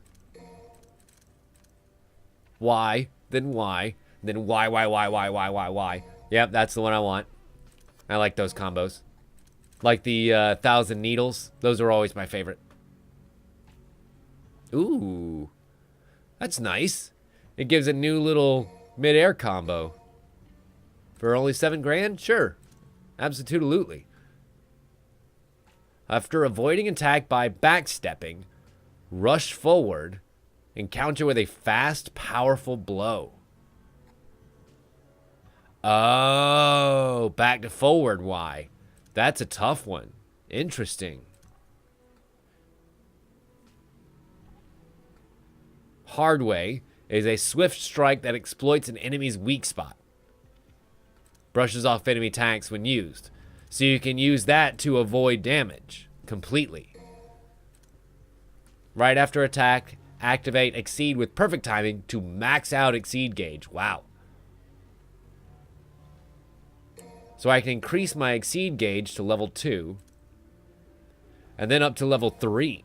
Y. Then Y. Then Y, Y, Y, Y, Y, Y, Y. Yep, that's the one I want. I like those combos. Like the 1,000 needles. Those are always my favorite. Ooh. That's nice. It gives a new little mid-air combo. For only $7 grand? Sure. Absolutely. After avoiding attack by backstepping, rush forward and counter with a fast, powerful blow. Oh, back to forward Y. That's a tough one. Interesting. Hard way is a swift strike that exploits an enemy's weak spot. Brushes off enemy tanks when used. So you can use that to avoid damage completely. Right after attack, activate Exceed with perfect timing to max out Exceed gauge. Wow. So I can increase my Exceed gauge to level 2. And then up to level 3.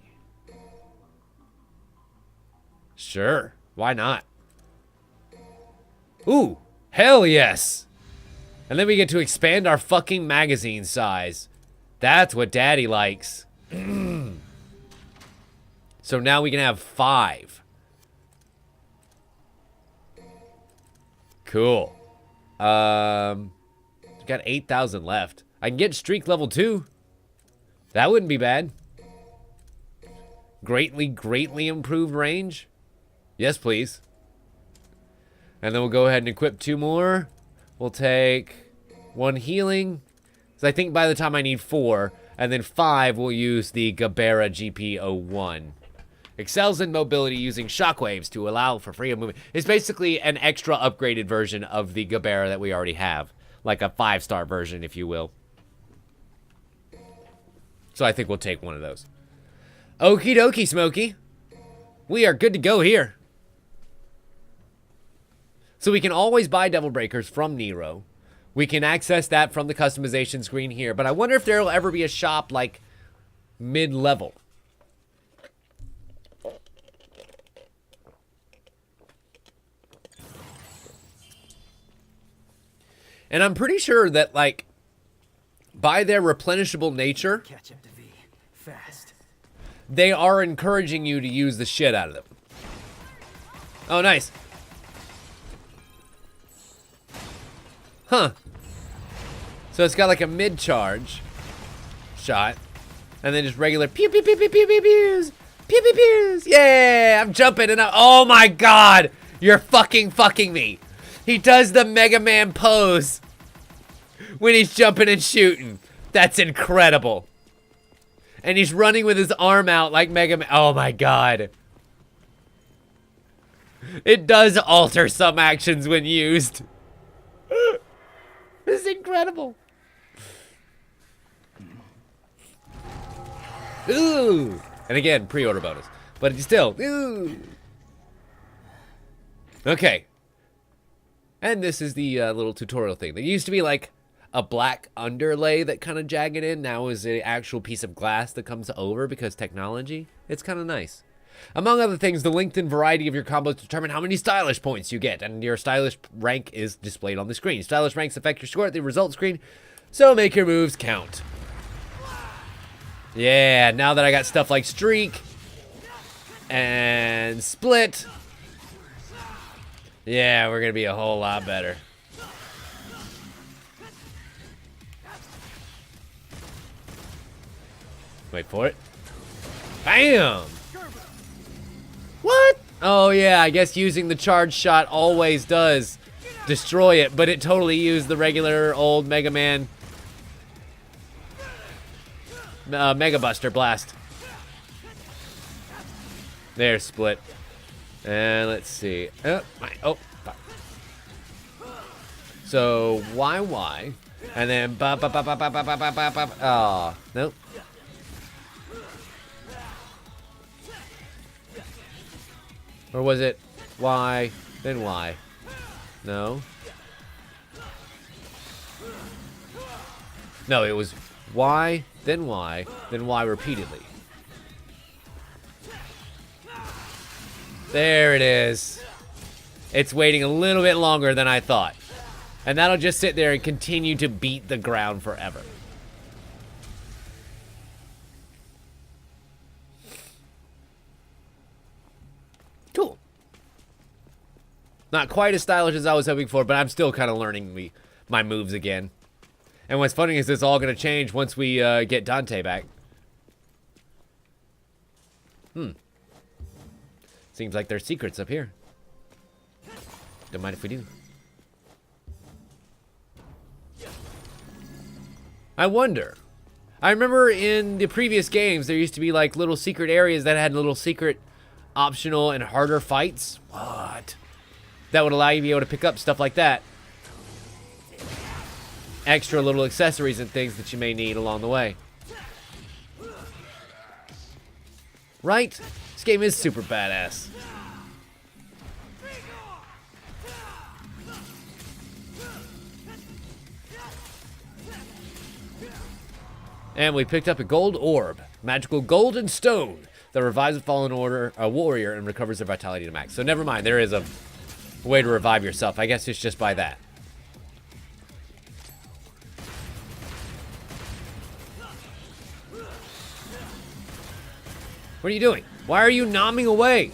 Sure. Why not? Ooh. Hell yes. And then we get to expand our fucking magazine size. That's what Daddy likes. So now we can have 5. Cool. Got 8,000 left. I can get streak level 2. That wouldn't be bad. Greatly improved range. Yes, please. And then we'll go ahead and equip 2 more. We'll take 1 healing. So I think by the time I need 4. And then 5, we'll use the Gabera GP01. Excels in mobility using shockwaves to allow for freedom movement. It's basically an extra upgraded version of the Gabera that we already have. Like a 5-star version, if you will. So I think we'll take one of those. Okie dokie, Smokey. We are good to go here. So we can always buy Devil Breakers from Nero. We can access that from the customization screen here. But I wonder if there will ever be a shop like mid-level. And I'm pretty sure that, like, by their replenishable nature, Catch up to V. Fast. they are encouraging you to use the shit out of them. Oh, nice. Huh. So it's got like a mid-charge shot. And then just regular pew pew pew pew pew pew pews. Pew pew pews. Yeah, I'm jumping and oh my god. You're fucking me. He does the Mega Man pose when he's jumping and shooting. That's incredible. And he's running with his arm out like Mega Man. Oh my god. It does alter some actions when used. This is incredible. Ooh. And again, pre-order bonus. But it's still, ooh. Okay. And this is the little tutorial thing. There used to be like a black underlay that kind of jagged in. Now is an actual piece of glass that comes over because technology. It's kind of nice. Among other things, the length and variety of your combos determine how many stylish points you get, and your stylish rank is displayed on the screen. Stylish ranks affect your score at the result screen, so make your moves count. Yeah, now that I got stuff like Streak and Split, yeah, we're gonna be a whole lot better. Wait for it. Bam! What? Oh yeah, I guess using the charge shot always does destroy it, but it totally used the regular old Mega Man Mega Buster Blast. There's Split. And let's see. Oh, fuck. So Y, and then ba ba ba ba ba ba ba ba ba ba. Oh, nope. Or was it Y, then Y? No. No, it was Y, then Y repeatedly. There it is. It's waiting a little bit longer than I thought. And that'll just sit there and continue to beat the ground forever. Cool. Not quite as stylish as I was hoping for, but I'm still kind of learning my moves again. And what's funny is it's all going to change once we get Dante back. Seems like there's secrets up here. Don't mind if we do. I wonder. I remember in the previous games, there used to be like little secret areas that had little secret optional and harder fights. What? That would allow you to be able to pick up stuff like that. Extra little accessories and things that you may need along the way. Right? This game is super badass. And we picked up a gold orb. Magical golden stone that revives a fallen warrior and recovers their vitality to max. So never mind, there is a way to revive yourself. I guess it's just by that. What are you doing? Why are you nomming away?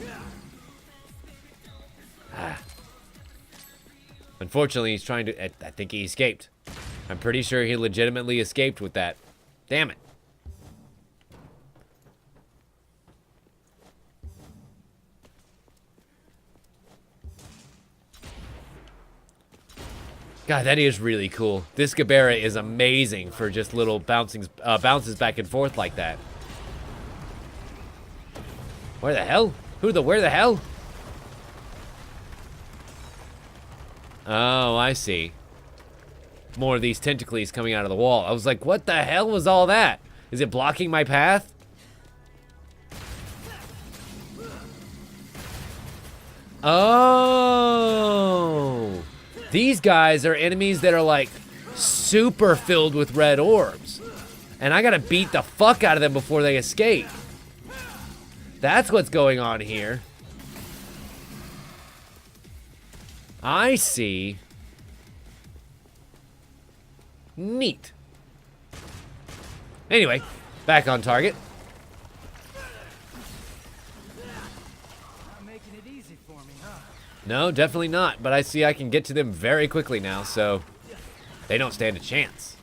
Unfortunately, he's trying to... I think he escaped. I'm pretty sure he legitimately escaped with that. Damn it. God, that is really cool. This Gabera is amazing for just little bounces back and forth like that. Where the hell? Where the hell? Oh, I see. More of these tentacles coming out of the wall. I was like, what the hell was all that? Is it blocking my path? Oh. These guys are enemies that are like super filled with red orbs. And I gotta beat the fuck out of them before they escape. That's what's going on here. I see. Neat. Anyway, back on target. Not making it easy for me, huh? No, definitely not. But I see I can get to them very quickly now, so they don't stand a chance.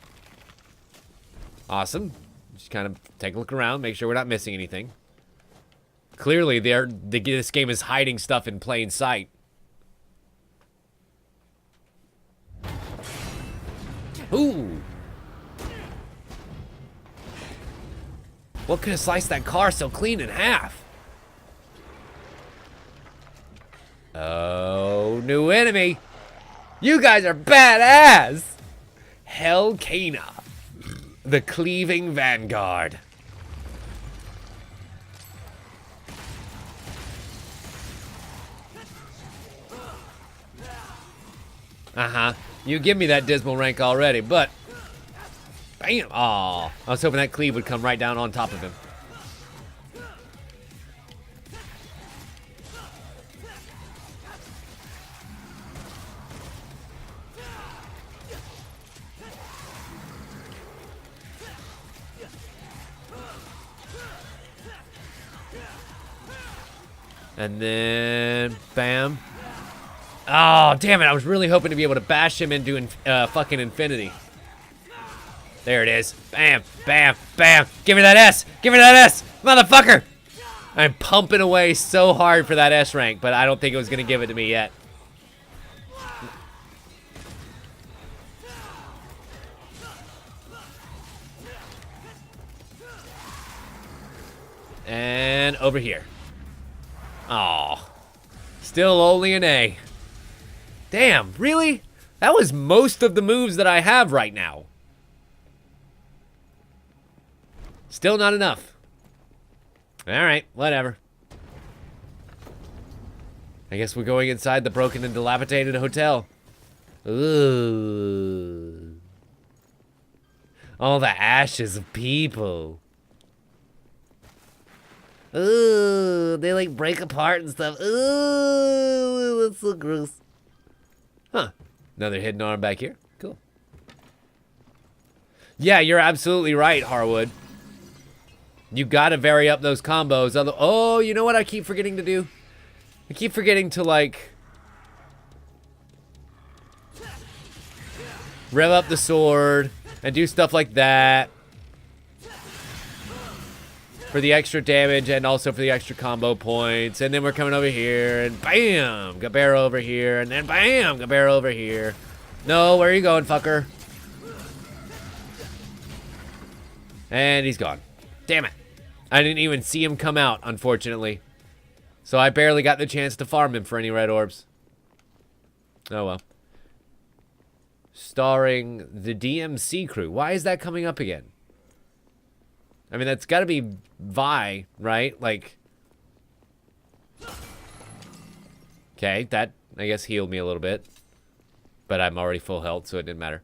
Awesome. Just kind of take a look around, make sure we're not missing anything. Clearly, this game is hiding stuff in plain sight. Ooh. What could have sliced that car so clean in half? Oh, new enemy. You guys are badass. Hellcana, the cleaving vanguard. Uh-huh. You give me that dismal rank already, but... Bam! Aw. I was hoping that cleave would come right down on top of him. And then... Bam. Oh, damn it. I was really hoping to be able to bash him into fucking infinity. There it is. Bam, bam, bam. Give me that S. Give me that S, motherfucker. I'm pumping away so hard for that S rank, but I don't think it was going to give it to me yet. And over here. Aw. Still only an A. Damn, really? That was most of the moves that I have right now. Still not enough. Alright, whatever. I guess we're going inside the broken and dilapidated hotel. Ooh. All the ashes of people. Ooh, they like break apart and stuff. Ooh, that's so gross. Huh. Another hidden arm back here. Cool. Yeah, you're absolutely right, Harwood. You gotta vary up those combos. Oh, you know what I keep forgetting to do? I keep forgetting to, like... rev up the sword and do stuff like that. for the extra damage and also for the extra combo points. And then we're coming over here and bam, Gabero over here, and then bam, Gabero over here. No, where are you going, fucker? And he's gone. Damn it. I didn't even see him come out, unfortunately. So I barely got the chance to farm him for any red orbs. Oh well. Starring the DMC crew. Why is that coming up again? I mean, that's got to be Vi, right? Like... Okay, that, I guess, healed me a little bit. But I'm already full health, so it didn't matter.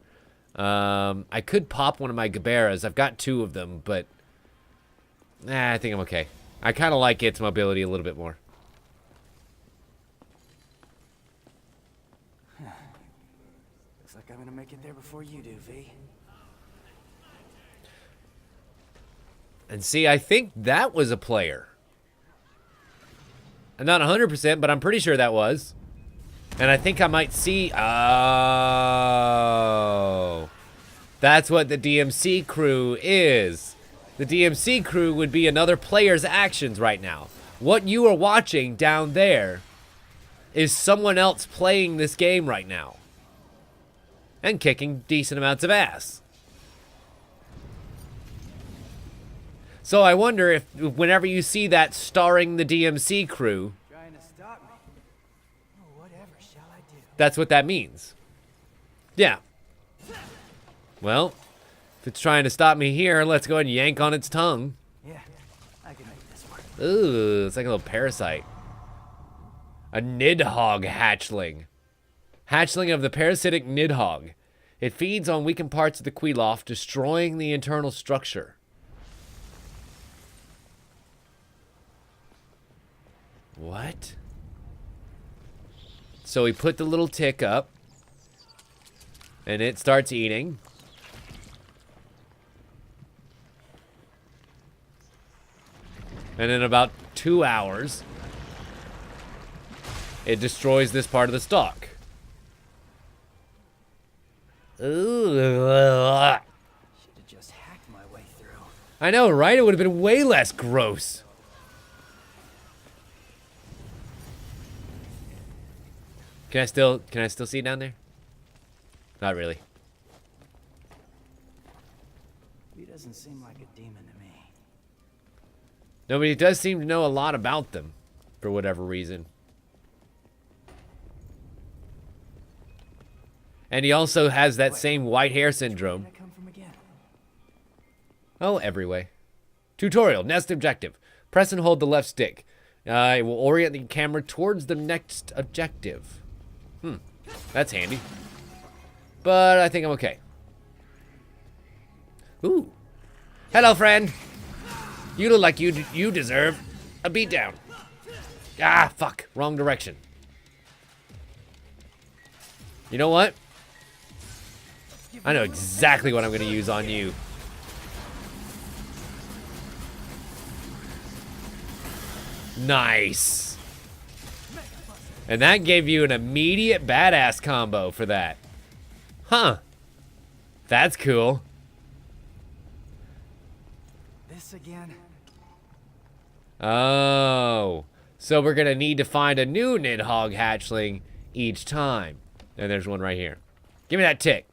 I could pop one of my Gaberas. I've got 2 of them, but... I think I'm okay. I kind of like its mobility a little bit more. Looks like I'm gonna make it there before you do, V. And see, I think that was a player. I'm not 100%, but I'm pretty sure that was. And I think I might see... Oh. That's what the DMC crew is. The DMC crew would be another player's actions right now. What you are watching down there is someone else playing this game right now. And kicking decent amounts of ass. So I wonder if whenever you see that starring the DMC crew... Trying to stop me? Oh, whatever shall I do? That's what that means. Yeah. Well, if it's trying to stop me here, let's go ahead and yank on its tongue. Yeah, I can make this work. Ooh, it's like a little parasite. A Nidhogg hatchling. Hatchling of the parasitic Nidhogg. It feeds on weakened parts of the Queeloff, destroying the internal structure. What? So we put the little tick up. And it starts eating. And in about 2 hours, it destroys this part of the stalk. Ooh. Should have just hacked my way through. I know, right? It would have been way less gross. Can I still see it down there? Not really. He doesn't seem like a demon to me. No, but he does seem to know a lot about them, for whatever reason. And he also has that same white hair syndrome. Where did I come from again? Oh, every way. Tutorial, next objective. Press and hold the left stick. It will orient the camera towards the next objective. That's handy. But I think I'm okay. Ooh. Hello, friend. You look like you deserve a beatdown. Ah, fuck. Wrong direction. You know what? I know exactly what I'm going to use on you. Nice. And that gave you an immediate badass combo for that. Huh. That's cool. This again? Oh. So we're going to need to find a new Nidhogg hatchling each time. And there's one right here. Give me that tick.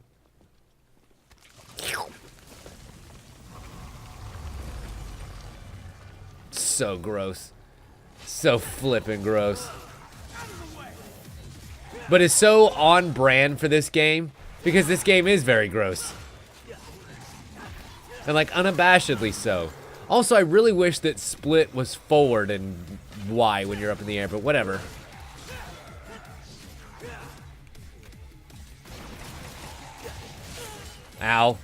So gross. So flippin' gross. But it's so on brand for this game because this game is very gross. And like unabashedly so. Also, I really wish that split was forward and Y when you're up in the air, but whatever. Ow.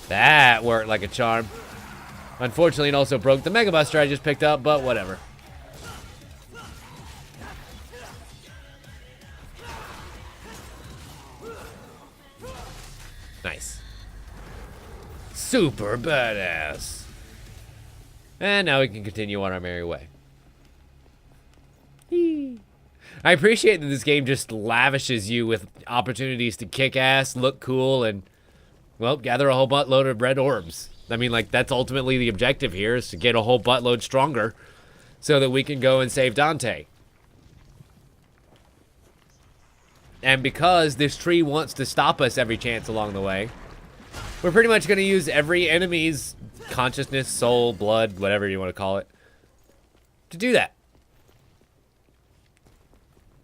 That worked like a charm. Unfortunately, it also broke the Mega Buster I just picked up, but whatever. Nice. Super badass. And now we can continue on our merry way. I appreciate that this game just lavishes you with opportunities to kick ass, look cool, and Well, gather a whole buttload of red orbs. I mean, like, that's ultimately the objective here, is to get a whole buttload stronger so that we can go and save Dante. And because this tree wants to stop us every chance along the way, we're pretty much going to use every enemy's consciousness, soul, blood, whatever you want to call it, to do that.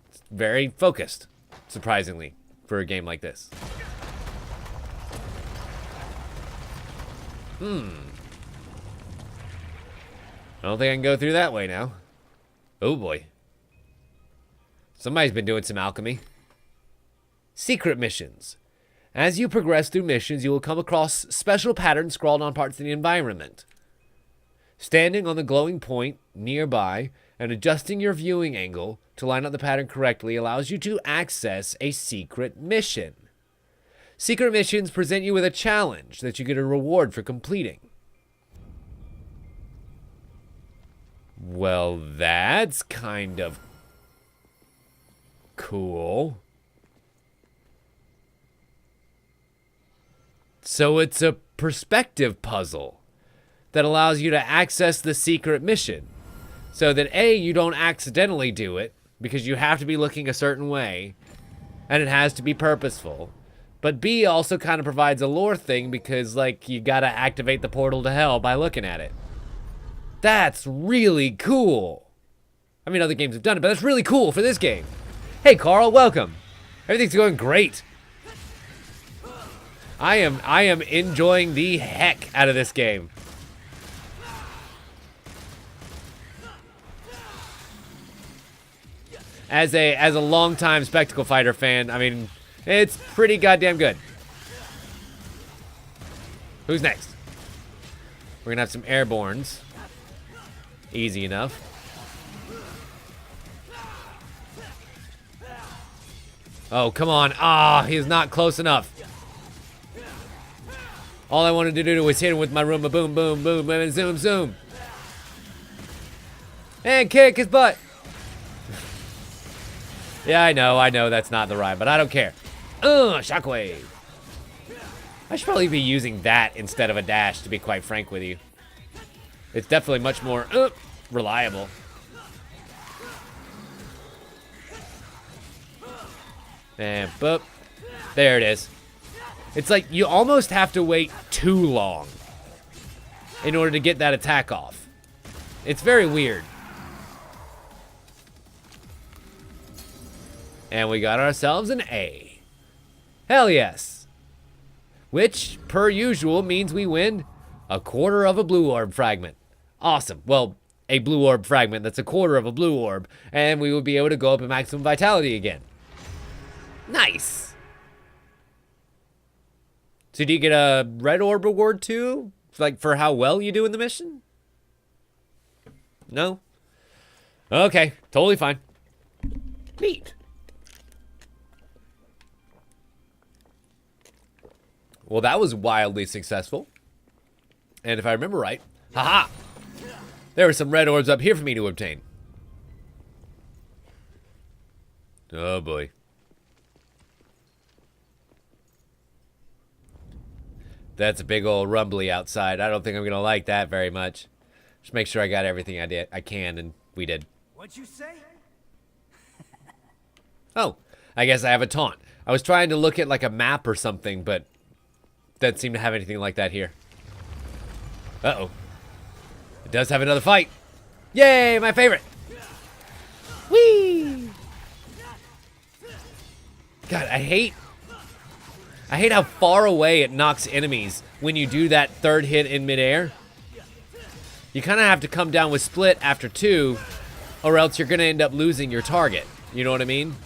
It's very focused, surprisingly, for a game like this. I don't think I can go through that way now. Oh boy. Somebody's been doing some alchemy. Secret missions. As you progress through missions, you will come across special patterns scrawled on parts of the environment. Standing on the glowing point nearby and adjusting your viewing angle to line up the pattern correctly allows you to access a secret mission. Secret missions present you with a challenge that you get a reward for completing. Well, that's kind of cool. So it's a perspective puzzle that allows you to access the secret mission so that A, you don't accidentally do it because you have to be looking a certain way and it has to be purposeful. But B also kind of provides a lore thing because, like, you gotta activate the portal to hell by looking at it. That's really cool. I mean, other games have done it, but that's really cool for this game. Hey, Carl, welcome. Everything's going great. I am enjoying the heck out of this game. As a longtime Spectacle Fighter fan, I mean, it's pretty goddamn good. Who's next? We're gonna have some airborns. Easy enough. Oh, come on. Ah, he's not close enough. All I wanted to do was hit him with my Roomba boom, boom, boom, boom, and zoom, zoom. And kick his butt. Yeah, I know that's not the rhyme, but I don't care. Shockwave. I should probably be using that instead of a dash, to be quite frank with you. It's definitely much more reliable. And boop. There it is. It's like you almost have to wait too long in order to get that attack off. It's very weird. And we got ourselves an A. Hell yes. Which, per usual, means we win a quarter of a blue orb fragment. Awesome. Well, a blue orb fragment that's a quarter of a blue orb, and we will be able to go up at maximum vitality again. Nice. So do you get a red orb reward too? Like for how well you do in the mission? No? Okay, totally fine. Neat. Well, that was wildly successful. And if I remember right, haha, there were some red orbs up here for me to obtain. Oh boy. That's a big old rumbly outside. I don't think I'm gonna like that very much. Just make sure I got everything I can, and we did. What'd you say? Oh, I guess I have a taunt. I was trying to look at like a map or something, but doesn't seem to have anything like that here. Uh-oh. It does have another fight. Yay, my favorite. Whee! God, I hate how far away it knocks enemies when you do that third hit in midair. You kind of have to come down with split after 2, or else you're going to end up losing your target. You know what I mean?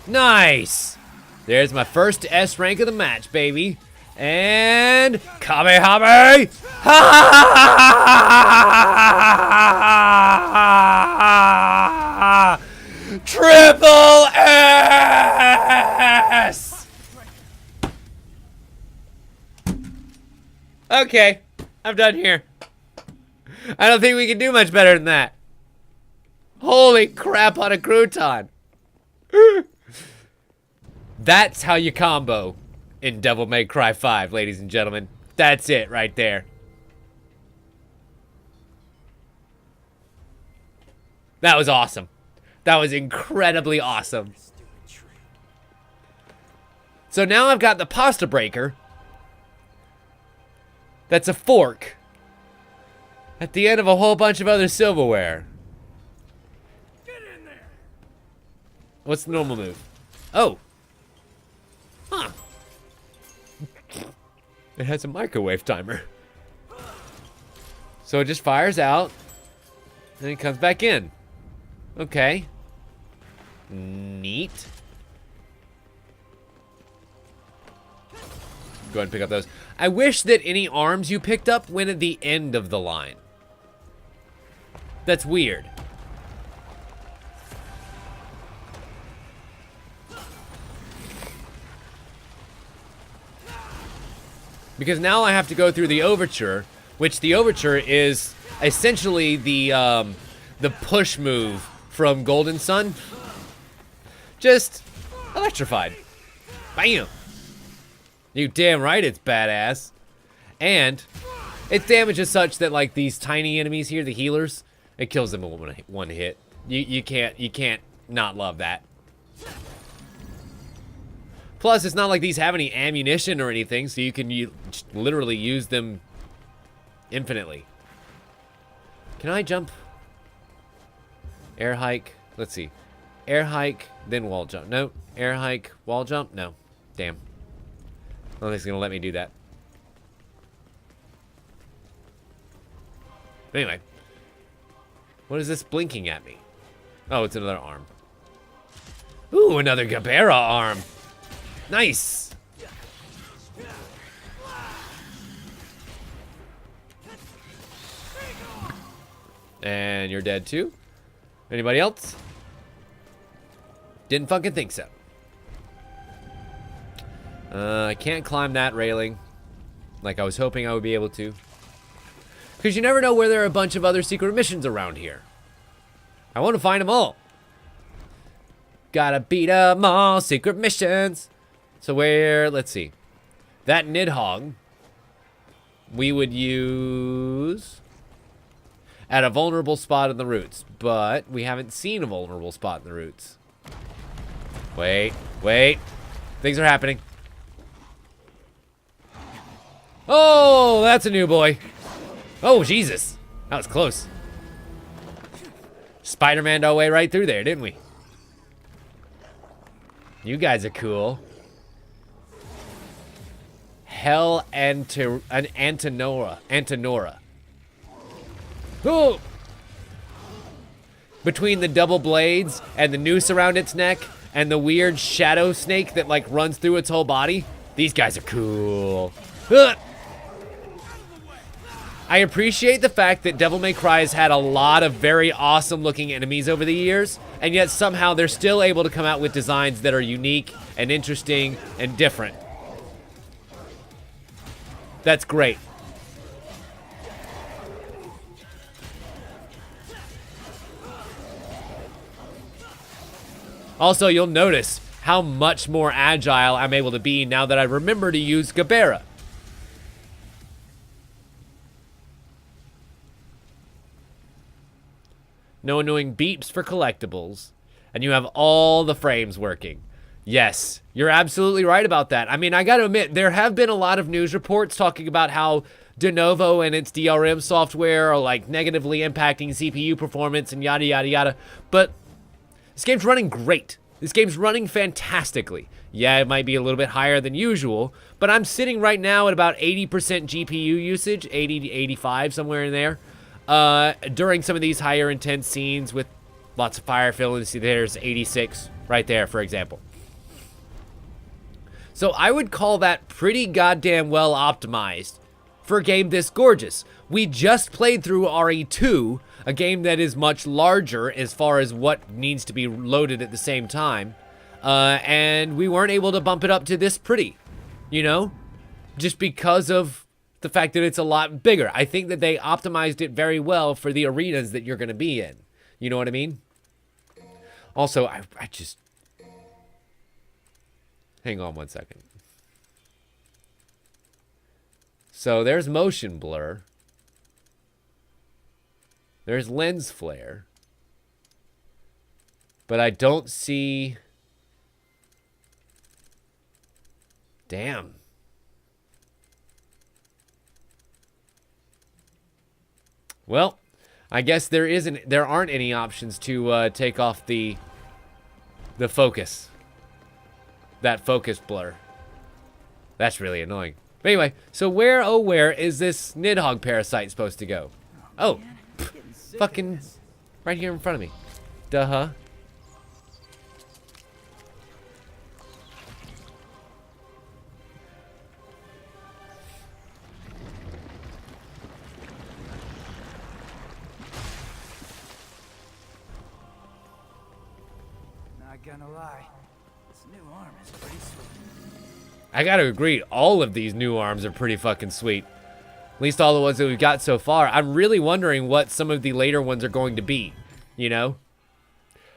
Nice! There's my first S rank of the match, baby. And Kamehame! Ha! Triple S! Okay, I'm done here. I don't think we can do much better than that. Holy crap on a crouton. That's how you combo in Devil May Cry 5, ladies and gentlemen. That's it right there. That was awesome. That was incredibly awesome. So now I've got the pasta breaker. That's a fork at the end of a whole bunch of other silverware. Get in there. What's the normal move? Oh. Huh. It has a microwave timer. So it just fires out, and it comes back in. Okay. Neat. Go ahead and pick up those. I wish that any arms you picked up went at the end of the line. That's weird. Because now I have to go through the overture, which the overture is essentially the push move from Golden Sun. Just electrified. Bam! You damn right it's badass. And its damage is such that like these tiny enemies here, the healers, it kills them in one hit. You can't not love that. Plus, it's not like these have any ammunition or anything, so you can literally use them infinitely. Can I jump? Air hike. Let's see. Air hike, then wall jump. No. Air hike, wall jump? No. Damn. I don't think it's going to let me do that. But anyway. What is this blinking at me? Oh, it's another arm. Ooh, another Gabera arm. Nice. And you're dead too. Anybody else? Didn't fucking think so. I can't climb that railing like I was hoping I would be able to. Because you never know where there are a bunch of other secret missions around here. I want to find them all. Gotta beat 'em all, secret missions. So where, let's see. That Nidhogg we would use at a vulnerable spot in the roots. But we haven't seen a vulnerable spot in the roots. Wait. Things are happening. Oh, that's a new boy. Oh, Jesus. That was close. Spider-Man'd our way right through there, didn't we? You guys are cool. Hell Antenora. Oh! Between the double blades and the noose around its neck and the weird shadow snake that like runs through its whole body, these guys are cool. Ugh! I appreciate the fact that Devil May Cry has had a lot of very awesome looking enemies over the years, and yet somehow they're still able to come out with designs that are unique and interesting and different. That's great. Also, you'll notice how much more agile I'm able to be now that I remember to use Gabera. No annoying beeps for collectibles. And you have all the frames working. Yes, you're absolutely right about that. I mean, I gotta admit, there have been a lot of news reports talking about how De Novo and its DRM software are like negatively impacting CPU performance and yada yada yada. But this game's running great. This game's running fantastically. Yeah, it might be a little bit higher than usual, but I'm sitting right now at about 80% GPU usage, 80 to 85, somewhere in there. During some of these higher intense scenes with lots of fire fill, and see there's 86 right there, for example. So I would call that pretty goddamn well optimized for a game this gorgeous. We just played through RE2, a game that is much larger as far as what needs to be loaded at the same time, and we weren't able to bump it up to this pretty, you know? Just because of the fact that it's a lot bigger. I think that they optimized it very well for the arenas that you're going to be in. You know what I mean? Also, I just... Hang on one second. So there's motion blur. There's lens flare. But I don't see... Damn. Well, I guess there aren't any options to take off the focus. That focus blur. That's really annoying. But anyway, so where, oh where, is this Nidhogg parasite supposed to go? Oh, fucking right here in front of me. Duh-huh. Not gonna lie, this new arm is pretty sweet. I gotta agree, all of these new arms are pretty fucking sweet. At least all the ones that we've got so far. I'm really wondering what some of the later ones are going to be, you know?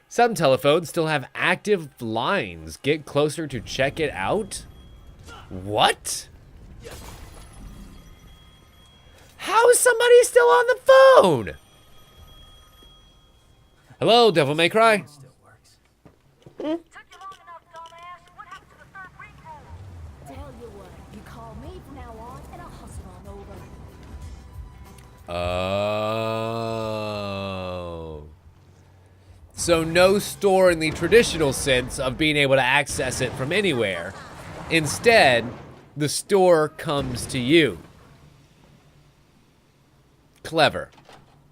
Some telephones still have active lines. Get closer to check it out? What? How is somebody still on the phone? Hello, Devil May Cry. Still works. Took you long enough, dumbass. What happened to the third ring rule? Tell you what, you call me from now on, and I'll hustle on over. Oh. So no store in the traditional sense of being able to access it from anywhere. Instead, the store comes to you. Clever.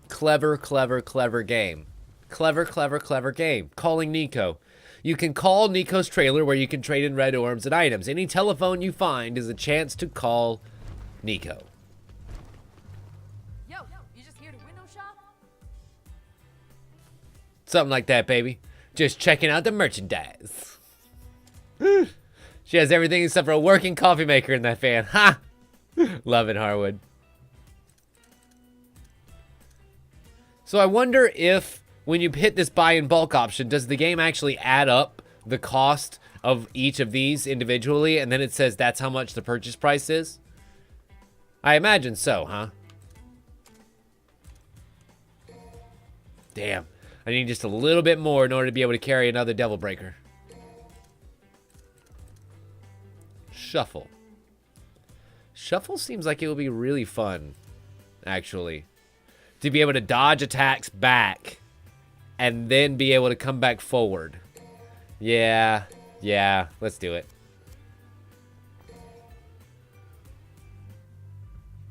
Clever, clever, clever game. Clever, clever, clever game. Calling Nico. You can call Nico's trailer where you can trade in red orbs and items. Any telephone you find is a chance to call Nico. Yo, you just here to window shop? Something like that, baby. Just checking out the merchandise. She has everything except for a working coffee maker in that fan. Ha! Love it, Harwood. So I wonder if when you hit this buy in bulk option, does the game actually add up the cost of each of these individually, and then it says that's how much the purchase price is? I imagine so, huh? Damn. I need just a little bit more in order to be able to carry another Devil Breaker. Shuffle. Shuffle seems like it would be really fun, actually. To be able to dodge attacks back and then be able to come back forward. Yeah, let's do it.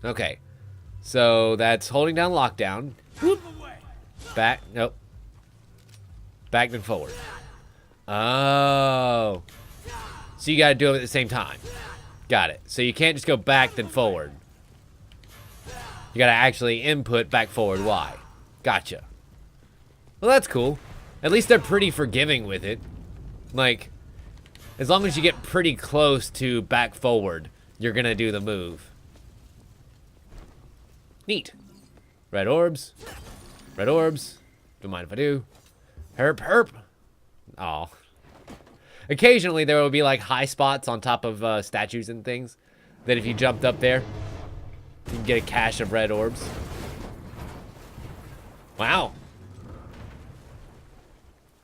Okay, so that's holding down lockdown. Whoop. Back, nope. Back then forward. Oh. So you gotta do them at the same time. Got it. So you can't just go back then forward. You gotta actually input back forward Y. Gotcha. Well, that's cool. At least they're pretty forgiving with it. Like, as long as you get pretty close to back forward, you're gonna do the move. Neat. Red orbs. Red orbs. Don't mind if I do. Herp, herp. Aw. Occasionally there will be like high spots on top of statues and things that if you jumped up there, you can get a cache of red orbs. Wow.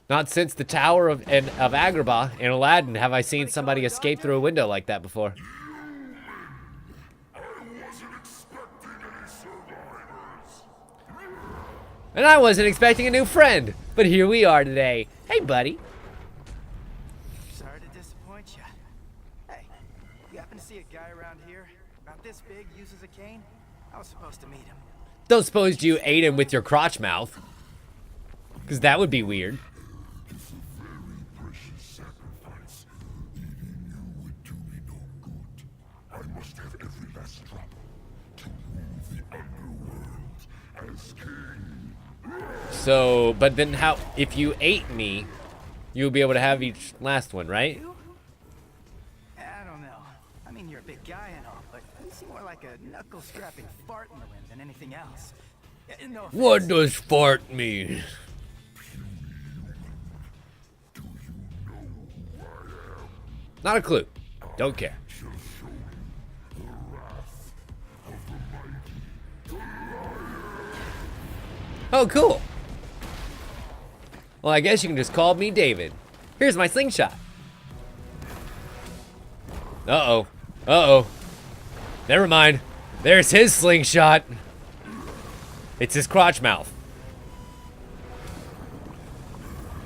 Not since the Tower of Agrabah in Aladdin have I seen somebody escape through a window like that before. And I wasn't expecting a new friend, but here we are today. Hey, buddy. Sorry to disappoint you. Hey, you happen to see a guy around here about this big uses a cane? I was supposed to meet him. Don't suppose you ate him with your crotch mouth. Because that would be weird. It's a very precious sacrifice. Eating you would do me no good. I must have every last drop to rule the underworld as king. So, but then how, if you ate me, you'll be able to have each last one, right? I don't know. I mean, you're a big guy and all, but You seem more like a knuckle-scrapping fart in the wind than anything else. No What offense. does fart mean? Not a clue. Don't care. Oh, cool. Well, I guess you can just call me David. Here's my slingshot. Uh-oh. Uh-oh. Never mind. There's his slingshot. It's his crotch mouth.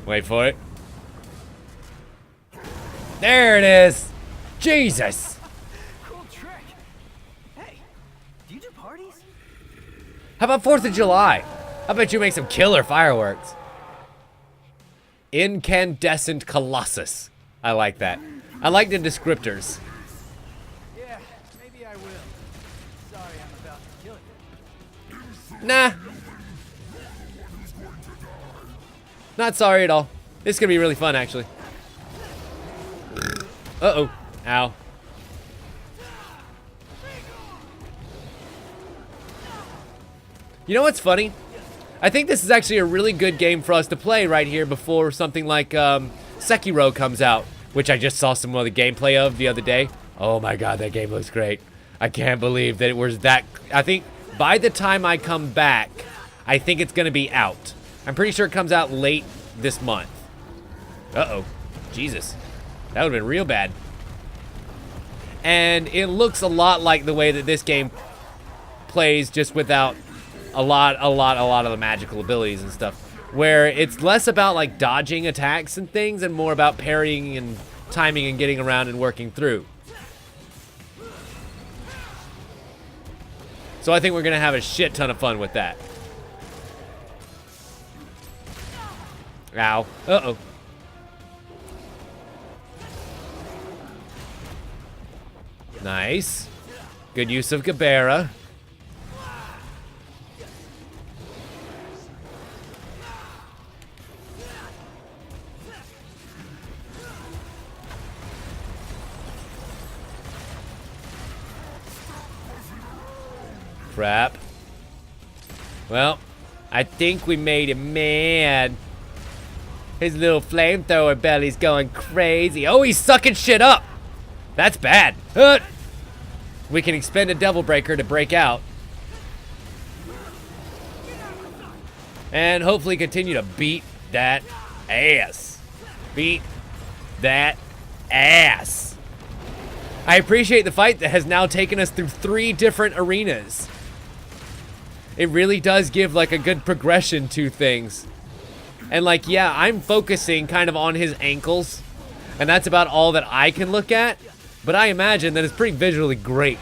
Wait for it. There it is. Jesus. Cool trick. Hey, do you do parties? How about 4th of July? I bet you make some killer fireworks. Incandescent Colossus. I like that. I like the descriptors. Yeah, maybe I will. Sorry, I'm about to kill you. Nah. Not sorry at all. This is gonna be really fun, actually. Uh-oh. Ow. You know what's funny? I think this is actually a really good game for us to play right here before something like Sekiro comes out, which I just saw some of the gameplay of the other day. Oh my god, that game looks great. I can't believe that it was that... I think by the time I come back, I think it's gonna be out. I'm pretty sure it comes out late this month. Uh-oh. Jesus. That would've been real bad. And it looks a lot like the way that this game plays, just without a lot of the magical abilities and stuff. Where it's less about like dodging attacks and things and more about parrying and timing and getting around and working through. So I think we're gonna have a shit ton of fun with that. Ow. Uh-oh. Nice. Good use of Gabera. Crap. Well, I think we made him mad. His little flamethrower belly's going crazy. Oh, he's sucking shit up. That's bad. We can expend a Devil Breaker to break out. And hopefully continue to beat that ass. Beat that ass. I appreciate the fight that has now taken us through 3 different arenas. It really does give like a good progression to things. And like, yeah, I'm focusing kind of on his ankles. And that's about all that I can look at. But I imagine that it's pretty visually great.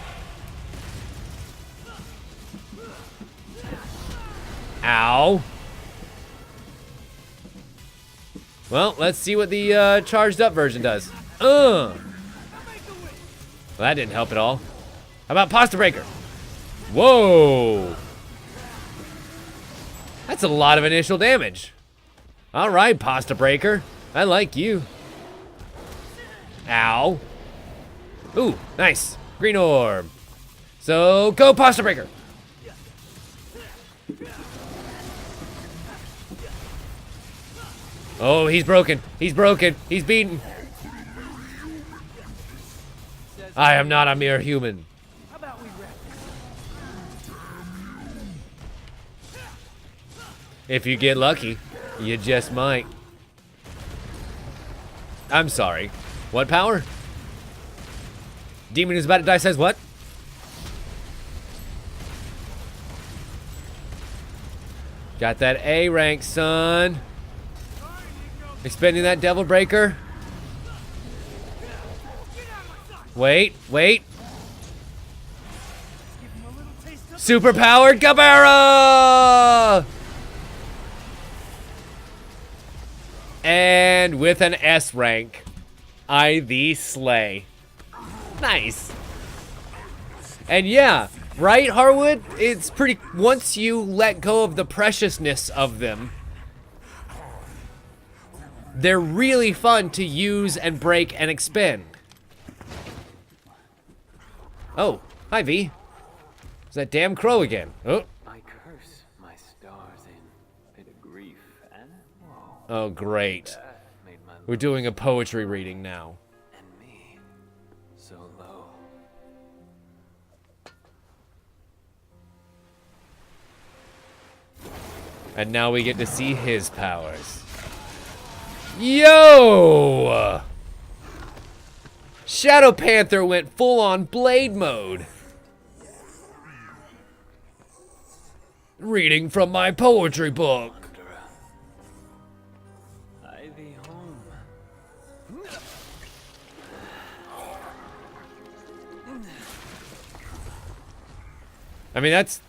Ow. Well, let's see what the charged up version does. Well, that didn't help at all. How about Pasta Breaker? Whoa. That's a lot of initial damage. All right, Pasta Breaker. I like you. Ow. Ooh, nice. Green orb. So, go Pasta Breaker. Oh, he's broken. He's broken. He's beaten. I am not a mere human. How about we wrap this? If you get lucky, you just might. I'm sorry. What power? Demon who's about to die says what? Got that A rank, son. Expending that Devil Breaker. Wait, wait. Superpowered Gabera! And with an S rank, I thee slay. Nice. And yeah, right, Harwood? It's pretty, once you let go of the preciousness of them, they're really fun to use and break and expend. Oh, Hi, V. It's that damn crow again. Oh. I curse my stars in bit of grief and woe. Oh, great. That made my We're doing a poetry reading now. and me so low. And now we get to see his powers. Yo! Shadow Panther went full-on blade mode. Reading from my poetry book. I thee home. I mean, that's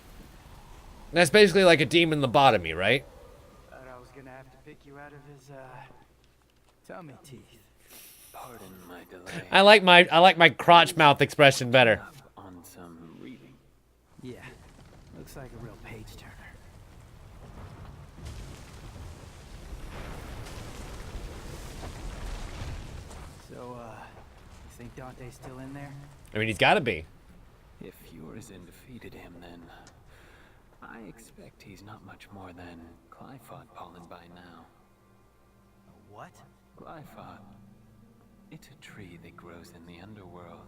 basically like a demon lobotomy, right? Thought I was gonna have to pick you out of his, tummy teeth. Pardon my delay. I like my crotch mouth expression better. On some reading. Yeah, looks like a real page turner. So, you think Dante's still in there? I mean, he's got to be. If Urizen defeated him, then I expect he's not much more than Glyphod pollen by now. A what? Glyphod. It's a tree that grows in the underworld.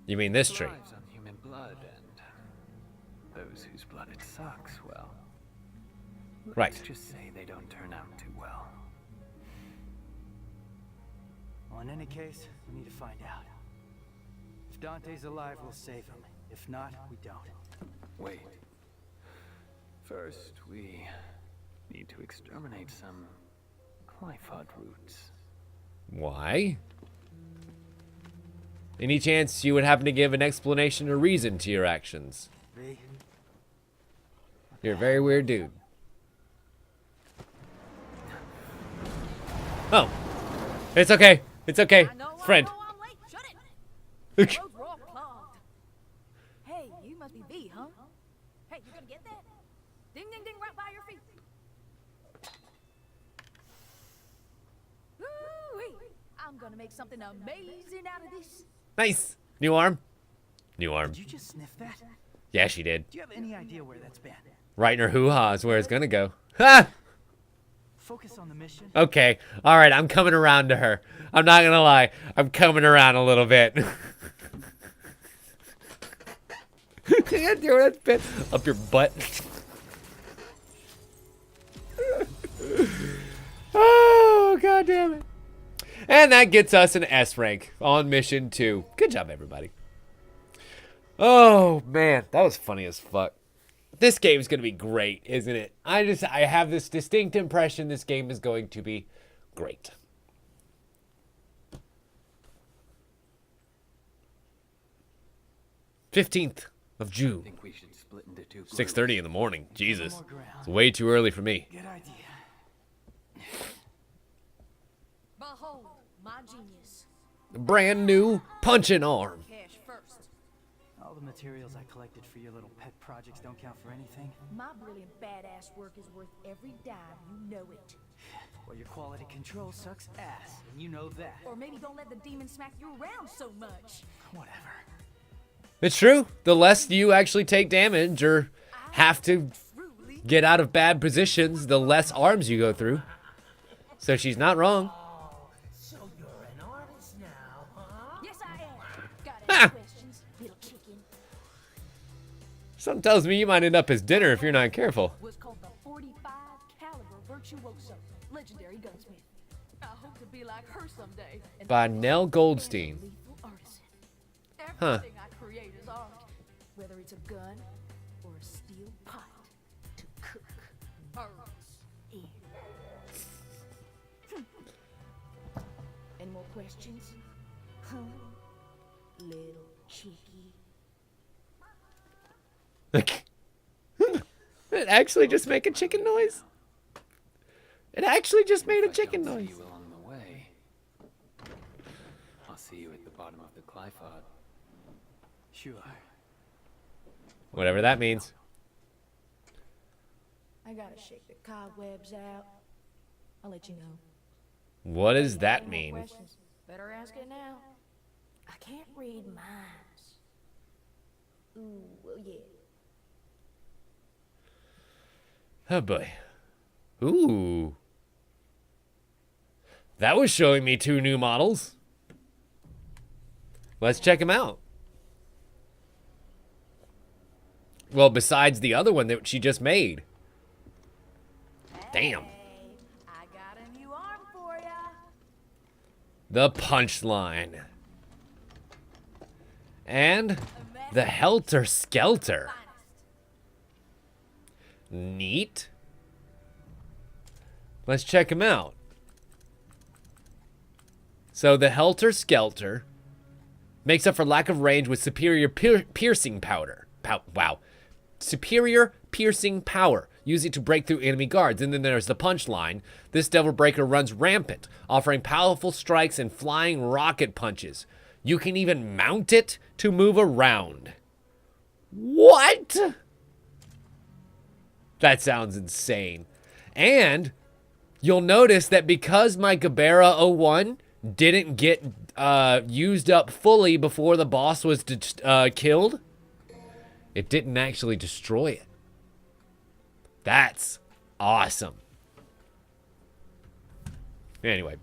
You mean this tree? Thrives on human blood, and those whose blood it sucks, well, Right. let's just say they don't turn out too well. Well, in any case, we need to find out. If Dante's alive, we'll save him. If not, we don't. Wait. First, we need to exterminate some Glyphod roots. Why? Any chance you would happen to give an explanation or reason to your actions? V? You're a very weird dude. Oh. It's okay. It's okay. Friend. I'm late. Shut it. Roads were all clogged. Hey, you must be V, huh? Hey, you gonna get that? Ding, ding, ding, right by your feet. Woo-wee. I'm gonna make something amazing out of this. Nice. New arm. New arm. Did you just sniff that? Yeah, she did. Do you have any idea where that's been? Right in her hoo-ha is where it's gonna go. Ha! Focus on the mission. Okay. All right, I'm coming around to her. I'm not gonna lie. I'm coming around a little bit. Can't do it. Bit up your butt. Oh, god damn it. And that gets us an S rank on mission 2. Good job, everybody. Oh, man. That was funny as fuck. This game's going to be great, isn't it? I have this distinct impression this game is going to be great. "15th of I June, think we should split into two groups. 6:30 in the morning. Jesus. More ground. It's way too early for me. Good idea. Behold, my genius. Brand new punching arm. Cash first. All the materials I collected for your little pet projects don't count for anything. My brilliant badass work is worth every dime. You know it. Well, your quality control sucks ass, and you know that. Or maybe don't let the demon smack you around so much. Whatever. It's true. The less you actually take damage or have to Truly. get out of bad positions, the less arms you go through. So she's not wrong. So you're an artist now, huh? Yes, I am. Got Ah. any questions, little chicken? Something tells me you might end up as dinner if you're not careful. Was called the 45 caliber virtuoso, legendary gunsmith. I hope to be like her someday. And By Nell Goldstein. lethal artisan. Huh. Everything I create is art, whether it's a gun or a steel pot to cook birds in. Any more questions? Huh? Little cheeky. It actually just make a chicken noise? It actually just made a chicken If I don't noise. see you along the way, I'll see you at the bottom of the Glyphod. Sure. Whatever that means. I gotta shake the cobwebs out. I'll let you know. What does that Any more mean? questions? Better ask it now. I can't read minds. yeah. Oh boy. Ooh. That was showing me 2 new models. Let's check them out. Well, besides the other one that she just made. Damn. Hey, I got a new arm for ya. The punchline. And the Helter Skelter. Neat. Let's check him out. So the Helter Skelter makes up for lack of range with superior piercing powder. Wow. Superior piercing power. Use it to break through enemy guards. And then there's the punchline. This Devil Breaker runs rampant, offering powerful strikes and flying rocket punches. You can even mount it to move around. What? That sounds insane. And you'll notice that because my Gabera 01 didn't get used up fully before the boss was killed, it didn't actually destroy it. That's awesome. Anyway.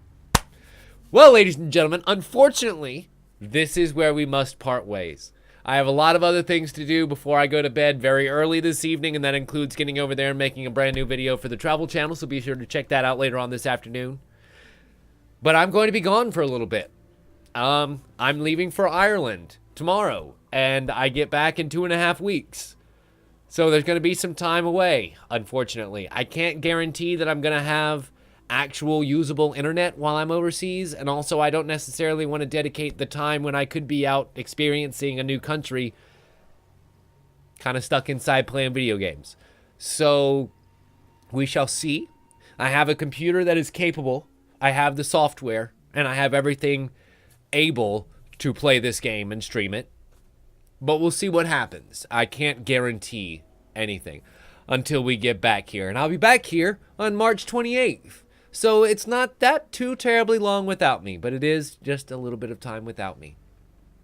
Well, ladies and gentlemen, unfortunately, this is where we must part ways. I have a lot of other things to do before I go to bed very early this evening, and that includes getting over there and making a brand new video for the travel channel, so be sure to check that out later on this afternoon. But I'm going to be gone for a little bit. I'm leaving for Ireland tomorrow, and I get back in 2.5 weeks. So there's going to be some time away, unfortunately. I can't guarantee that I'm going to have actual usable internet while I'm overseas, and also I don't necessarily want to dedicate the time when I could be out experiencing a new country kind of stuck inside playing video games. So we shall see. I have a computer that is capable. I have the software, and I have everything able to play this game and stream it. But we'll see what happens. I can't guarantee anything until we get back here. And I'll be back here on March 28th. So it's not that too terribly long without me, but it is just a little bit of time without me.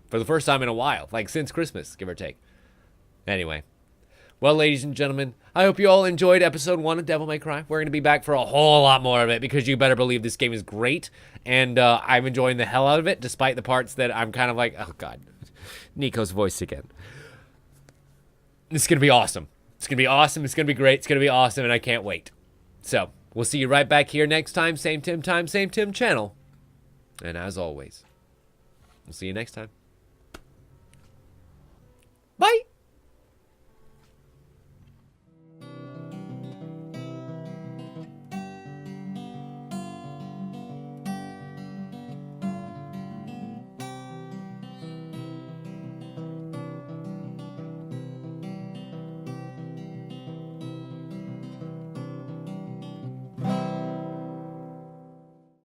For the first time in a while, like since Christmas, give or take. Anyway. Well, ladies and gentlemen, I hope you all enjoyed episode 1 of Devil May Cry. We're going to be back for a whole lot more of it because you better believe this game is great. And I'm enjoying the hell out of it, despite the parts that I'm kind of like, oh, God. Nico's voice again. It's going to be awesome. It's going to be awesome. It's going to be great. It's going to be awesome, and I can't wait. So, we'll see you right back here next time. Same Tim time, same Tim channel. And as always, we'll see you next time. Bye!